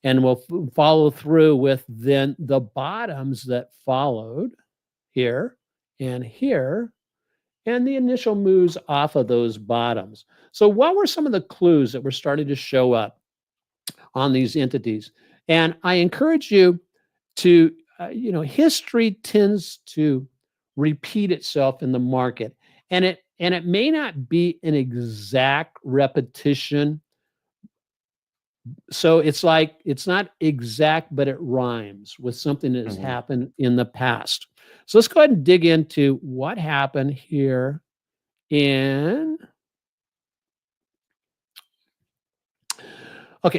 Speaker 1: And we'll follow through with then the bottoms that followed here and here, and the initial moves off of those bottoms. So what were some of the clues that were starting to show up on these entities? And I encourage you to, history tends to repeat itself in the market, and it may not be an exact repetition. So it's like, it's not exact, but it rhymes with something that has happened in the past. So let's go ahead and dig into what happened here okay,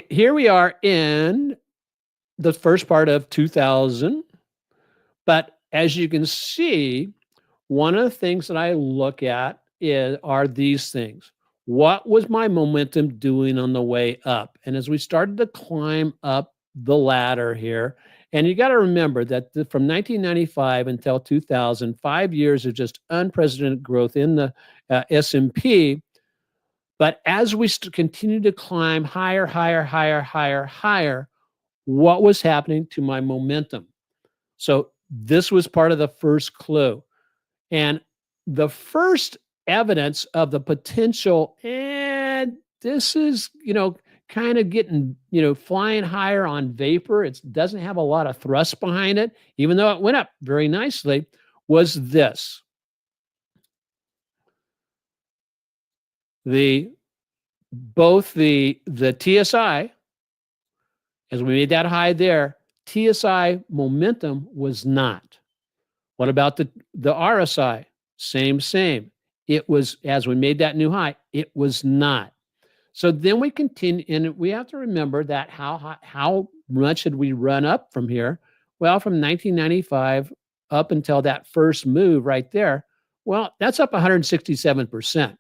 Speaker 1: here we are in the first part of 2000. But as you can see, one of the things that I look at are these things. What was my momentum doing on the way up? And as we started to climb up the ladder here, and you got to remember that from 1995 until 2000, 5 years of just unprecedented growth in the S&P. But as we continue to climb higher, what was happening to my momentum? So this was part of the first clue. And the first evidence of the potential, and this is, kind of getting, flying higher on vapor. It doesn't have a lot of thrust behind it, even though it went up very nicely, was this. Both the TSI, as we made that high there, TSI momentum was not. What about the RSI? Same. It was, as we made that new high, it was not. So then we continue, and we have to remember that how much had we run up from here? Well, from 1995 up until that first move right there, well, that's up 167%.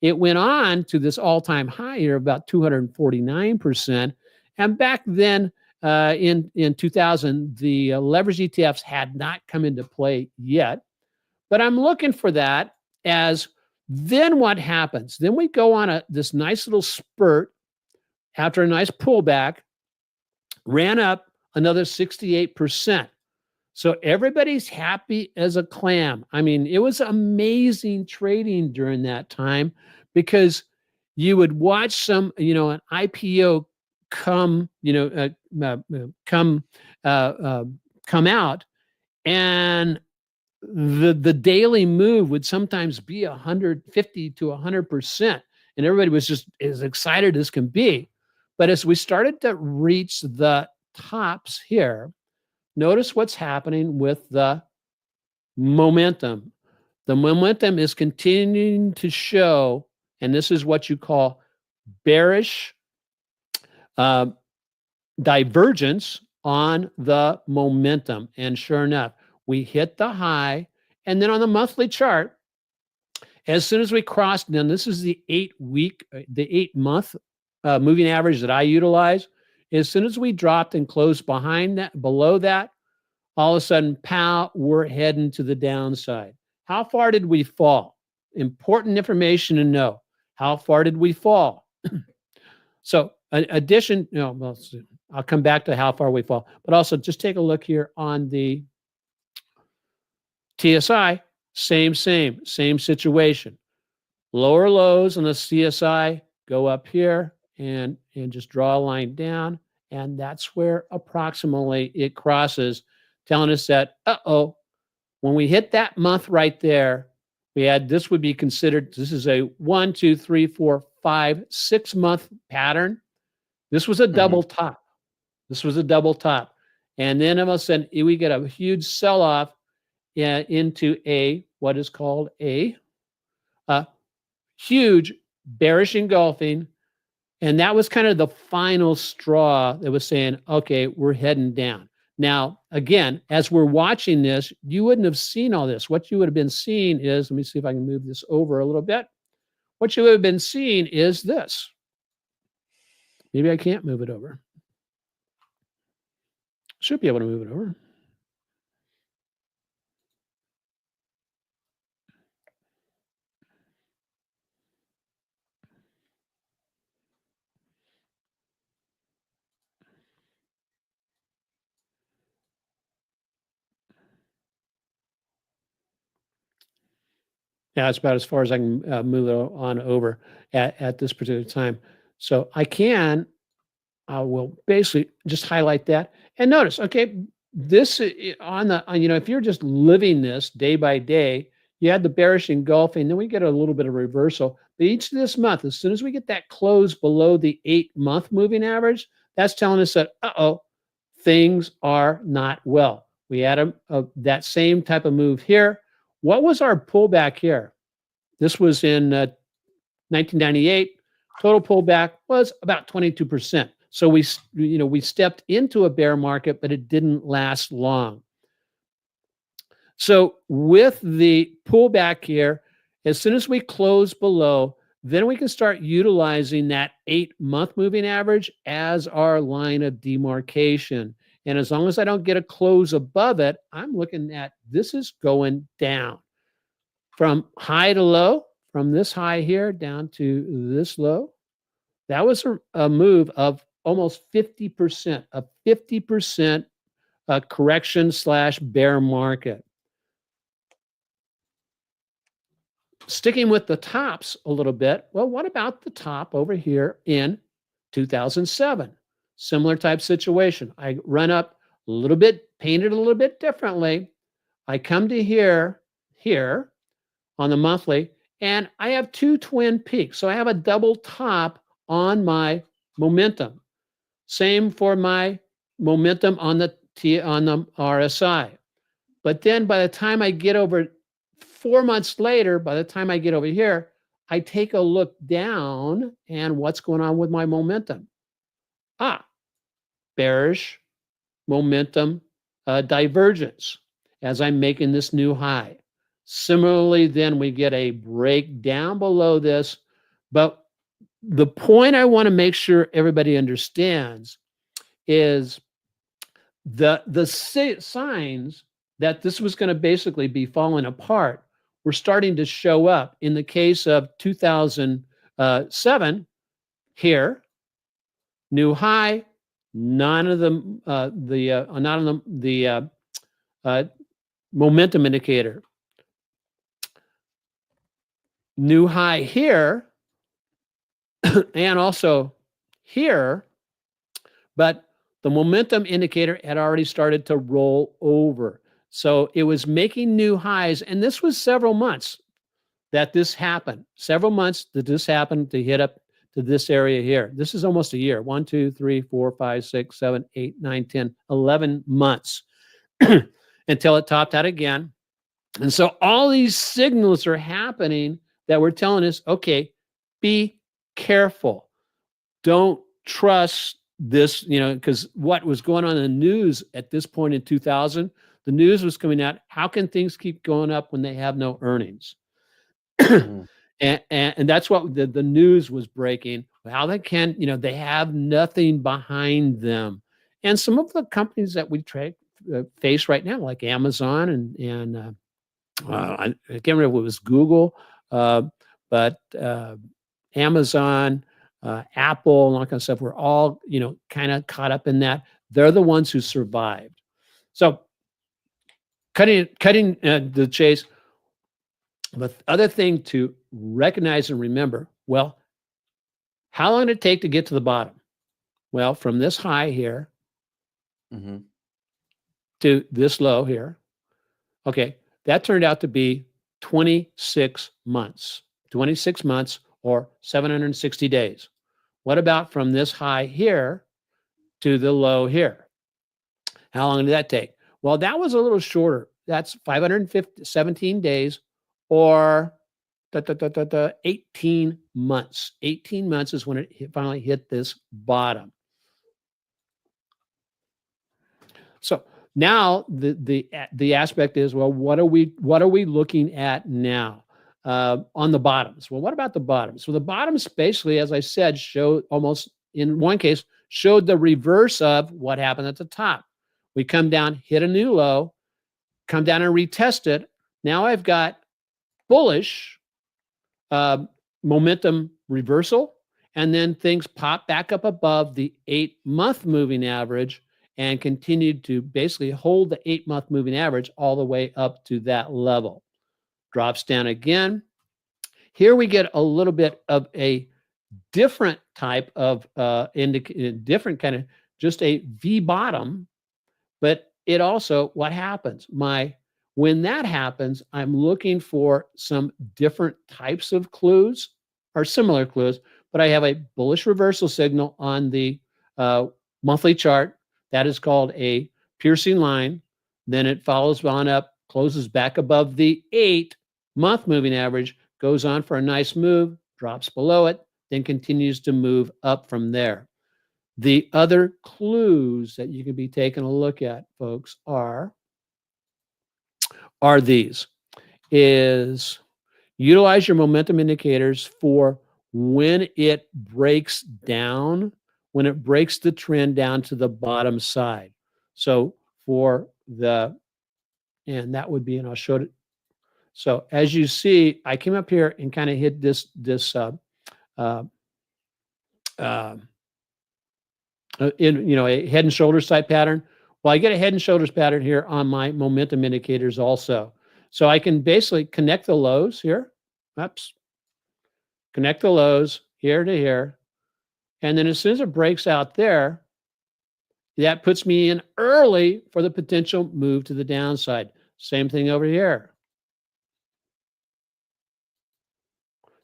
Speaker 1: It went on to this all-time high here, about 249%. And back then, in 2000, the leverage ETFs had not come into play yet. But I'm looking for that as then what happens? Then we go on this nice little spurt after a nice pullback, ran up another 68%. So everybody's happy as a clam. I mean, it was amazing trading during that time, because you would watch an IPO come out, and the daily move would sometimes be 150 to 100%, and everybody was just as excited as can be. But as we started to reach the tops here, notice what's happening with the momentum. The momentum is continuing to show, and this is what you call bearish divergence on the momentum. And sure enough, we hit the high. And then on the monthly chart, as soon as we crossed, now this is the 8-month moving average that I utilize. As soon as we dropped and closed below that, all of a sudden, pow, we're heading to the downside. How far did we fall? Important information to know. How far did we fall? So, I'll come back to how far we fall, but also just take a look here on the TSI. Same situation. Lower lows on the CSI go up here and just draw a line down, and that's where approximately it crosses, telling us that, when we hit that month right there, this would be considered, this is a 1, 2, 3, 4, 5, 6 month pattern. This was a double top. And then all of a sudden, we get a huge sell-off into what is called a huge bearish engulfing. And that was kind of the final straw that was saying, okay, we're heading down. Now, again, as we're watching this, you wouldn't have seen all this. What you would have been seeing is, let me see if I can move this over a little bit. What you would have been seeing is this. Maybe I can't move it over. Should be able to move it over. Yeah, it's about as far as I can move it on over at this particular time. So I will basically just highlight that. And notice, okay, this if you're just living this day by day, you had the bearish engulfing, then we get a little bit of reversal. But each of this month, as soon as we get that close below the 8-month moving average, that's telling us that, things are not well. We had that same type of move here. What was our pullback here? This was in 1998. Total pullback was about 22%. So we stepped into a bear market, but it didn't last long. So with the pullback here, as soon as we close below, then we can start utilizing that 8-month moving average as our line of demarcation. And as long as I don't get a close above it, I'm looking at this is going down from high to low, from this high here down to this low. That was a move of almost 50%, a 50% correction / bear market. Sticking with the tops a little bit, well, what about the top over here in 2007? Similar type situation. I run up a little bit, painted a little bit differently. I come to here on the monthly, and I have 2 twin peaks. So I have a double top on my momentum. Same for my momentum on the RSI. But then by the time I get over 4 months later, by the time I get over here, I take a look down, and what's going on with my momentum? Bearish momentum divergence as I'm making this new high. Similarly, then we get a break down below this. But the point I want to make sure everybody understands is the signs that this was going to basically be falling apart were starting to show up. In the case of 2007, here, new high, none of the momentum indicator. New high here, and also here, but the momentum indicator had already started to roll over. So it was making new highs, and this was several months that this happened. Several months that this happened to hit up to this area here. This is almost a year. 1, 2, 3, 4, 5, 6, 7, 8, 9, 10, 11 months. until it topped out again. And so all these signals are happening that we're telling us, okay, be careful. Don't trust this, because what was going on in the news at this point in 2000, the news was coming out, how can things keep going up when they have no earnings?
Speaker 2: Mhm.
Speaker 1: And that's what the news was breaking. How they can, they have nothing behind them. And some of the companies that we face right now, like Amazon and I can't remember if it was Google, but Amazon, Apple, and all that kind of stuff, we're all, kind of caught up in that. They're the ones who survived. So cutting the chase, the other thing to recognize and remember, well, how long did it take to get to the bottom? Well, from this high here
Speaker 2: Mhm.
Speaker 1: to this low here, okay, that turned out to be 26 months. 26 months or 760 days. What about from this high here to the low here? How long did that take? Well, that was a little shorter. That's 517 days or 18 months. 18 months is when it finally hit this bottom. So now the aspect is, well, what are we looking at now on the bottoms? Well, what about the bottoms? So the bottoms basically, as I said, show almost in one case showed the reverse of what happened at the top. We come down, hit a new low, come down and retest it. Now I've got bullish momentum reversal, and then things pop back up above the 8-month moving average and continued to basically hold the 8-month moving average all the way up to that level. Drops down again. Here we get a little bit of a different type of different kind of just a V bottom, but it also, what happens? When that happens, I'm looking for some different types of clues or similar clues, but I have a bullish reversal signal on the monthly chart. That is called a piercing line. Then it follows on up, closes back above the 8-month moving average, goes on for a nice move, drops below it, then continues to move up from there. The other clues that you can be taking a look at, folks, are these. Is utilize your momentum indicators for when it breaks down, when it breaks the trend down to the bottom side. So and that would be, and I'll show it. So as you see, I came up here and kind of hit this uh, uh, in a head and shoulders type pattern. Well, I get a head and shoulders pattern here on my momentum indicators also. So I can basically connect the lows here. Oops. Connect the lows here to here. And then as soon as it breaks out there, that puts me in early for the potential move to the downside. Same thing over here.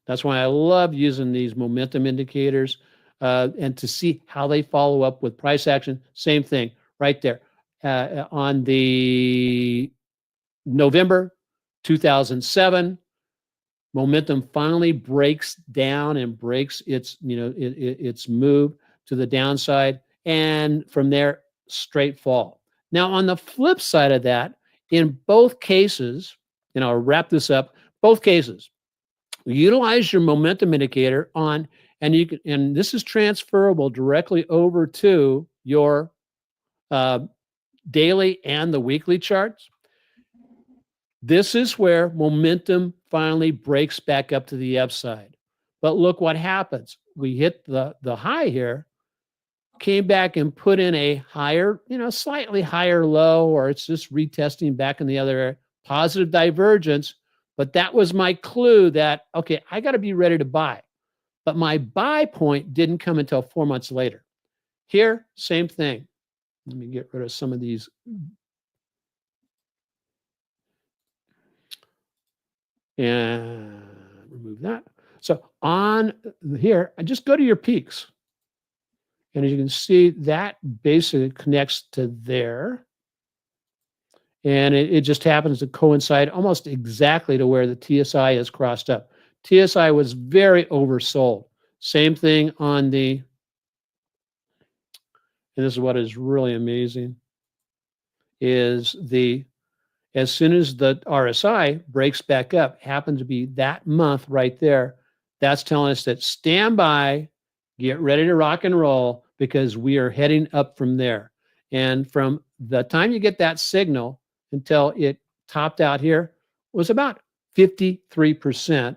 Speaker 1: That's why I love using these momentum indicators and to see how they follow up with price action. Same thing right there. On the November 2007, momentum finally breaks down and breaks its move to the downside, and from there, straight fall. Now, on the flip side of that, in both cases, and I'll wrap this up, both cases, utilize your momentum indicator on, and this is transferable directly over to your daily and the weekly charts. This is where momentum finally breaks back up to the upside. But look what happens. We hit the high here, came back and put in a higher, slightly higher low, or it's just retesting back in the other area. Positive divergence. But that was my clue that, okay, I got to be ready to buy. But my buy point didn't come until 4 months later. Here, same thing. Let me get rid of some of these. And remove that. So on here, I just go to your peaks. And as you can see, that basically connects to there. and it just happens to coincide almost exactly to where the TSI is crossed up. TSI was very oversold. Same thing on the, and this is what is really amazing, is the, as soon as the RSI breaks back up, happened to be that month right there, that's telling us that stand by, get ready to rock and roll, because we are heading up from there. And from the time you get that signal until it topped out here was about 53%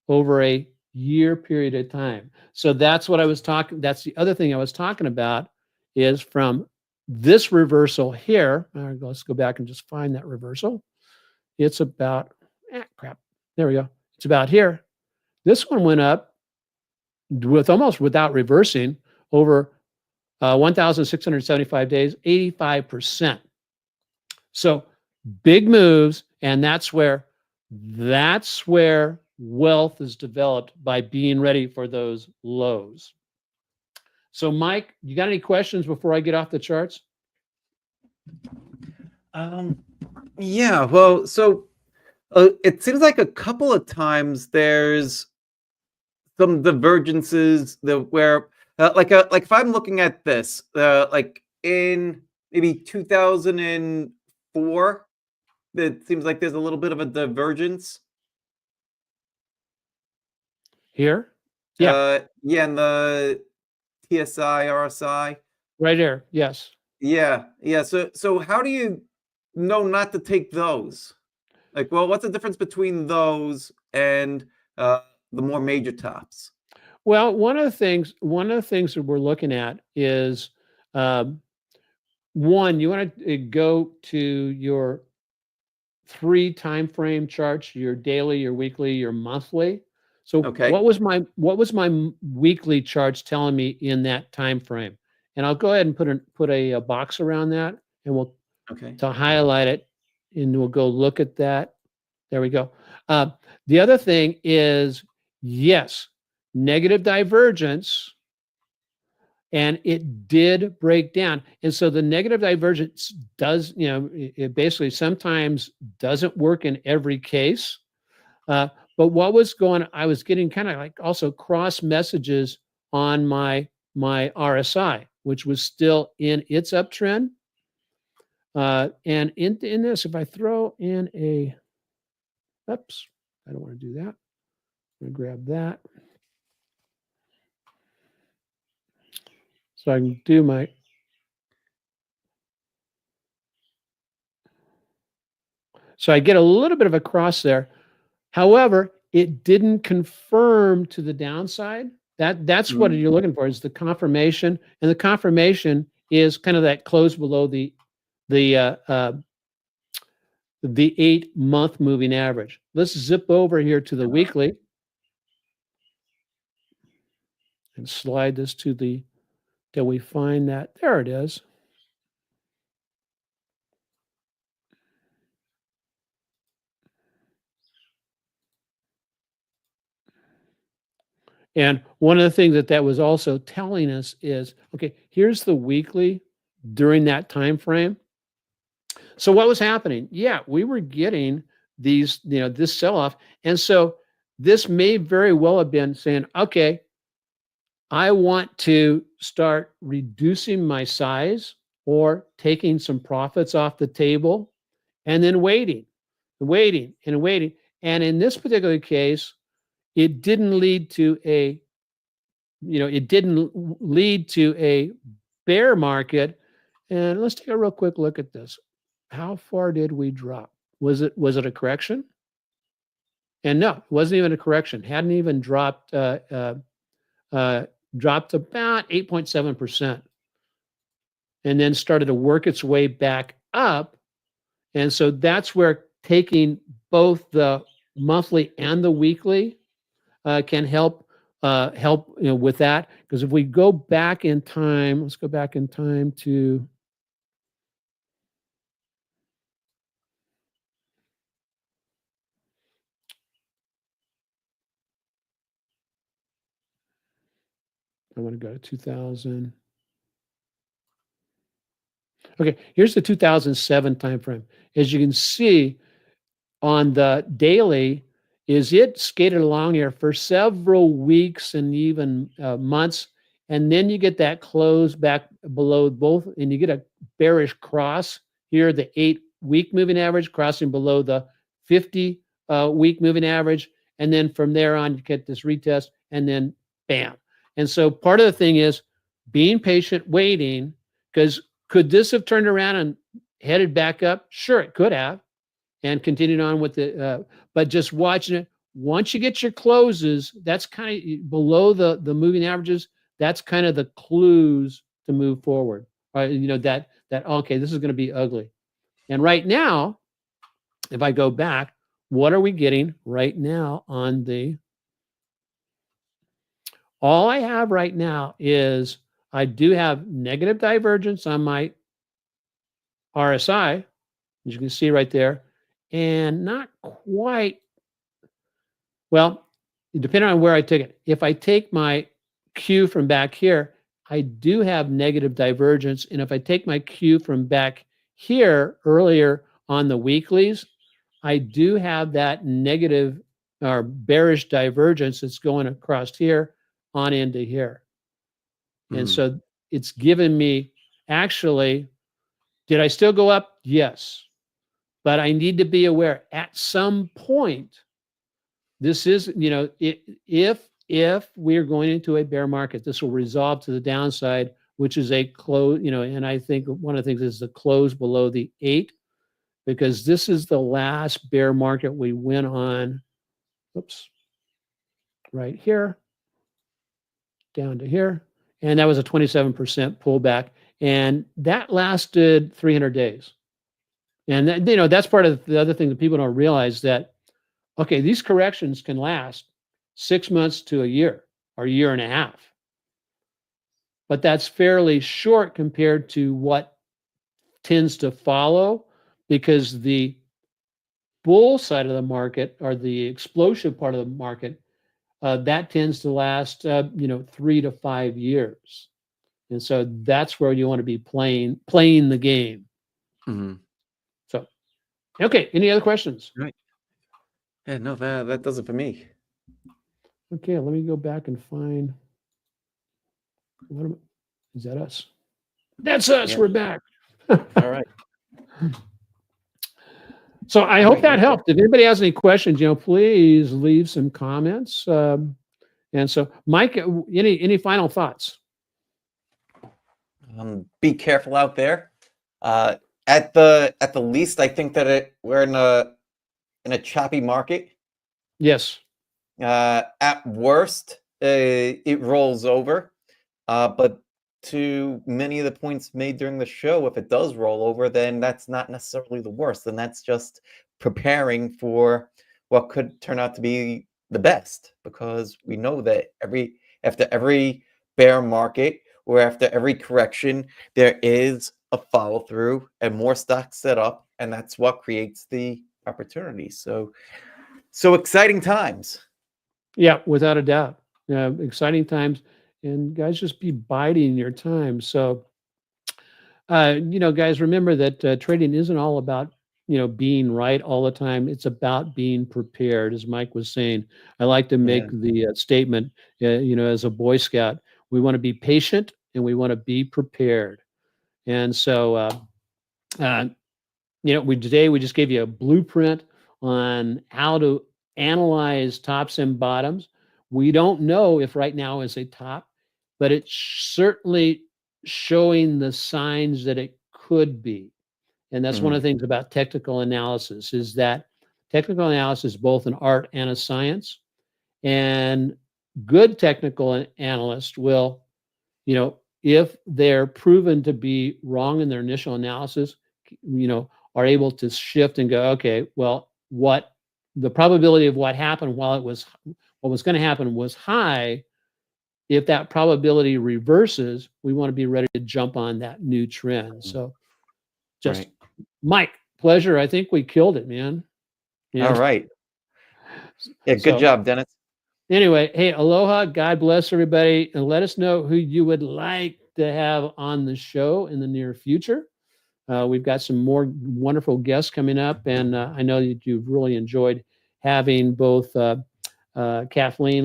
Speaker 1: over a year period of time. So that's what I was talking. That's the other thing I was talking about, is from this reversal here. Let's go back and just find that reversal. It's about, crap. There we go. It's about here. This one went up with almost without reversing over 1,675 days, 85%. So big moves, and that's where wealth is developed, by being ready for those lows. So Mike, you got any questions before I get off the charts?
Speaker 2: Yeah, well, so it seems like a couple of times there's some divergences where like if I'm looking at this like in maybe 2004, it seems like there's a little bit of a divergence.
Speaker 1: Here? Yeah.
Speaker 2: Yeah, in the TSI, RSI.
Speaker 1: Right here. Yes.
Speaker 2: Yeah, yeah. So how do you know not to take those? Like, well, what's the difference between those and uh, the more major tops?
Speaker 1: Well, one of the things that we're looking at is, um, one, you want to go to your 3 time frame charts, your daily, your weekly, your monthly. So
Speaker 2: Okay.
Speaker 1: what was my weekly charts telling me in that time frame? And I'll go ahead and put a box around that, and we'll
Speaker 2: Okay.
Speaker 1: to highlight it, and we'll go look at that. There we go. Uh, the other thing is, yes, negative divergence, and it did break down. And so the negative divergence does, it basically sometimes doesn't work in every case. But what was going, I was getting kind of like also cross messages on my RSI, which was still in its uptrend. And in this, if I throw in a, oops, I don't want to do that. I'm going to grab that. So I can do my, so I get a little bit of a cross there. However, it didn't confirm to the downside. That's what
Speaker 2: Mm.
Speaker 1: you're looking for, is the confirmation, and the confirmation is kind of that close below the uh, uh, the 8-month moving average. Let's zip over here to the weekly and slide this to the, till we find that. There it is. And one of the things that was also telling us is, okay, here's the weekly during that time frame. So what was happening? Yeah, we were getting these, this sell-off. And so this may very well have been saying, okay, I want to start reducing my size or taking some profits off the table, and then waiting. And in this particular case, it didn't lead to a, it didn't lead to a bear market. And let's take a real quick look at this. How far did we drop? Was it a correction? And no, it wasn't even a correction. Hadn't even dropped dropped about 8.7%, and then started to work its way back up. And so that's where taking both the monthly and the weekly can help with that. Because if we go back in time, let's go back in time to, I want to go to 2000. Okay, here's the 2007 time frame. As you can see on the daily, is it skated along here for several weeks and even months, and then you get that close back below both, and you get a bearish cross here, the 8-week moving average crossing below the 50-week moving average, and then from there on you get this retest, and then bam. And so part of the thing is being patient, waiting, because could this have turned around and headed back up? Sure, it could have, and continued on with the, but just watching it. Once you get your closes, that's kind of below the moving averages. That's kind of the clues to move forward. You know, that okay, this is going to be ugly. And right now, if I go back, what are we getting right now on the? All I have right now is I do have negative divergence on my RSI, as you can see right there, and not quite, well, depending on where I take it. If I take my Q from back here, I do have negative divergence. And if I take my Q from back here earlier on the weeklies, I do have that negative or bearish divergence that's going across here on into here. And so it's given me, actually, did I still go up? Yes. But I need to be aware at some point, this is, you know, if we're going into a bear market, this will resolve to the downside, which is a close, you know, and I think one of the things is the close below the 8, because this is the last bear market we went on. Oops. Right here, down to here. And that was a 27% pullback. And that lasted 300 days. And that, you know, that's part of the other thing that people don't realize, that, okay, these corrections can last 6 months to a year or a year and a half. But that's fairly short compared to what tends to follow, because the bull side of the market, or the explosive part of the market, that tends to last, you know, 3 to 5 years. And so that's where you want to be playing the game. So, okay, any other questions?
Speaker 2: Right. Yeah, no, that does it for me.
Speaker 1: Okay, let me go back and find. Is that us? That's us. Yeah. We're back.
Speaker 2: All right.
Speaker 1: So I hope that helped. If anybody has any questions, you know, please leave some comments. And so, Mike, any final thoughts?
Speaker 2: Be careful out there. At the least, I think that we're in a choppy market.
Speaker 1: Yes.
Speaker 2: At worst, it rolls over. But to many of the points made during the show, if it does roll over, then that's not necessarily the worst. And that's just preparing for what could turn out to be the best, because we know that after every bear market, or after every correction, there is a follow through and more stocks set up, and that's what creates the opportunity. So exciting times.
Speaker 1: Yeah, without a doubt. Exciting times. And guys, just be biding your time. So, you know, guys, remember that trading isn't all about, you know, being right all the time. It's about being prepared, as Mike was saying. I like to make the statement, you know, as a Boy Scout, we want to be patient and we want to be prepared. And so, you know, today we just gave you a blueprint on how to analyze tops and bottoms. We don't know if right now is a top, but it's certainly showing the signs that it could be. And that's one of the things about technical analysis, is that technical analysis is both an art and a science. And good technical analysts will, you know, if they're proven to be wrong in their initial analysis, you know, are able to shift and go, okay, well, what the probability of what happened while what was going to happen was high. If that probability reverses, we want to be ready to jump on that new trend. So just Mike, pleasure. I think we killed it, man.
Speaker 2: Yeah. All right. Yeah, good job, Dennis.
Speaker 1: Anyway, hey, aloha. God bless everybody. And let us know who you would like to have on the show in the near future. We've got some more wonderful guests coming up, and I know that you've really enjoyed having both Kathy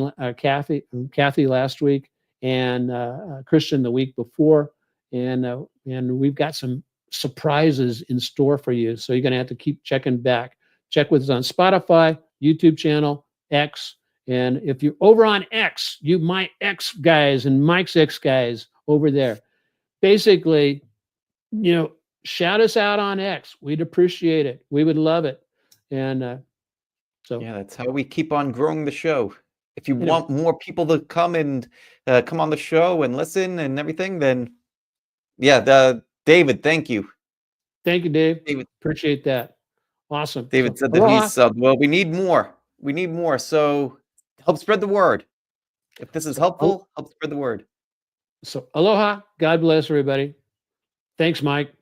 Speaker 1: last week and Christian the week before, and we've got some surprises in store for you. So you're going to have to keep checking back. Check with us on Spotify, YouTube channel, X, and if you're over on X, you my X guys and Mike's X guys over there, basically, shout us out on X. We'd appreciate it. We would love it. And so
Speaker 2: yeah, that's how we keep on growing the show. If you
Speaker 1: Anyway.
Speaker 2: want more people to come and come on the show and listen and everything, then yeah, David, thank you.
Speaker 1: Thank you, Dave.
Speaker 2: David,
Speaker 1: Appreciate that. Awesome.
Speaker 2: David
Speaker 1: So,
Speaker 2: said that
Speaker 1: aloha.
Speaker 2: he's subbed. Well, we need more. We need more. So help spread the word. If this is helpful, help spread the word.
Speaker 1: So aloha. God bless everybody. Thanks, Mike.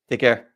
Speaker 2: Take care.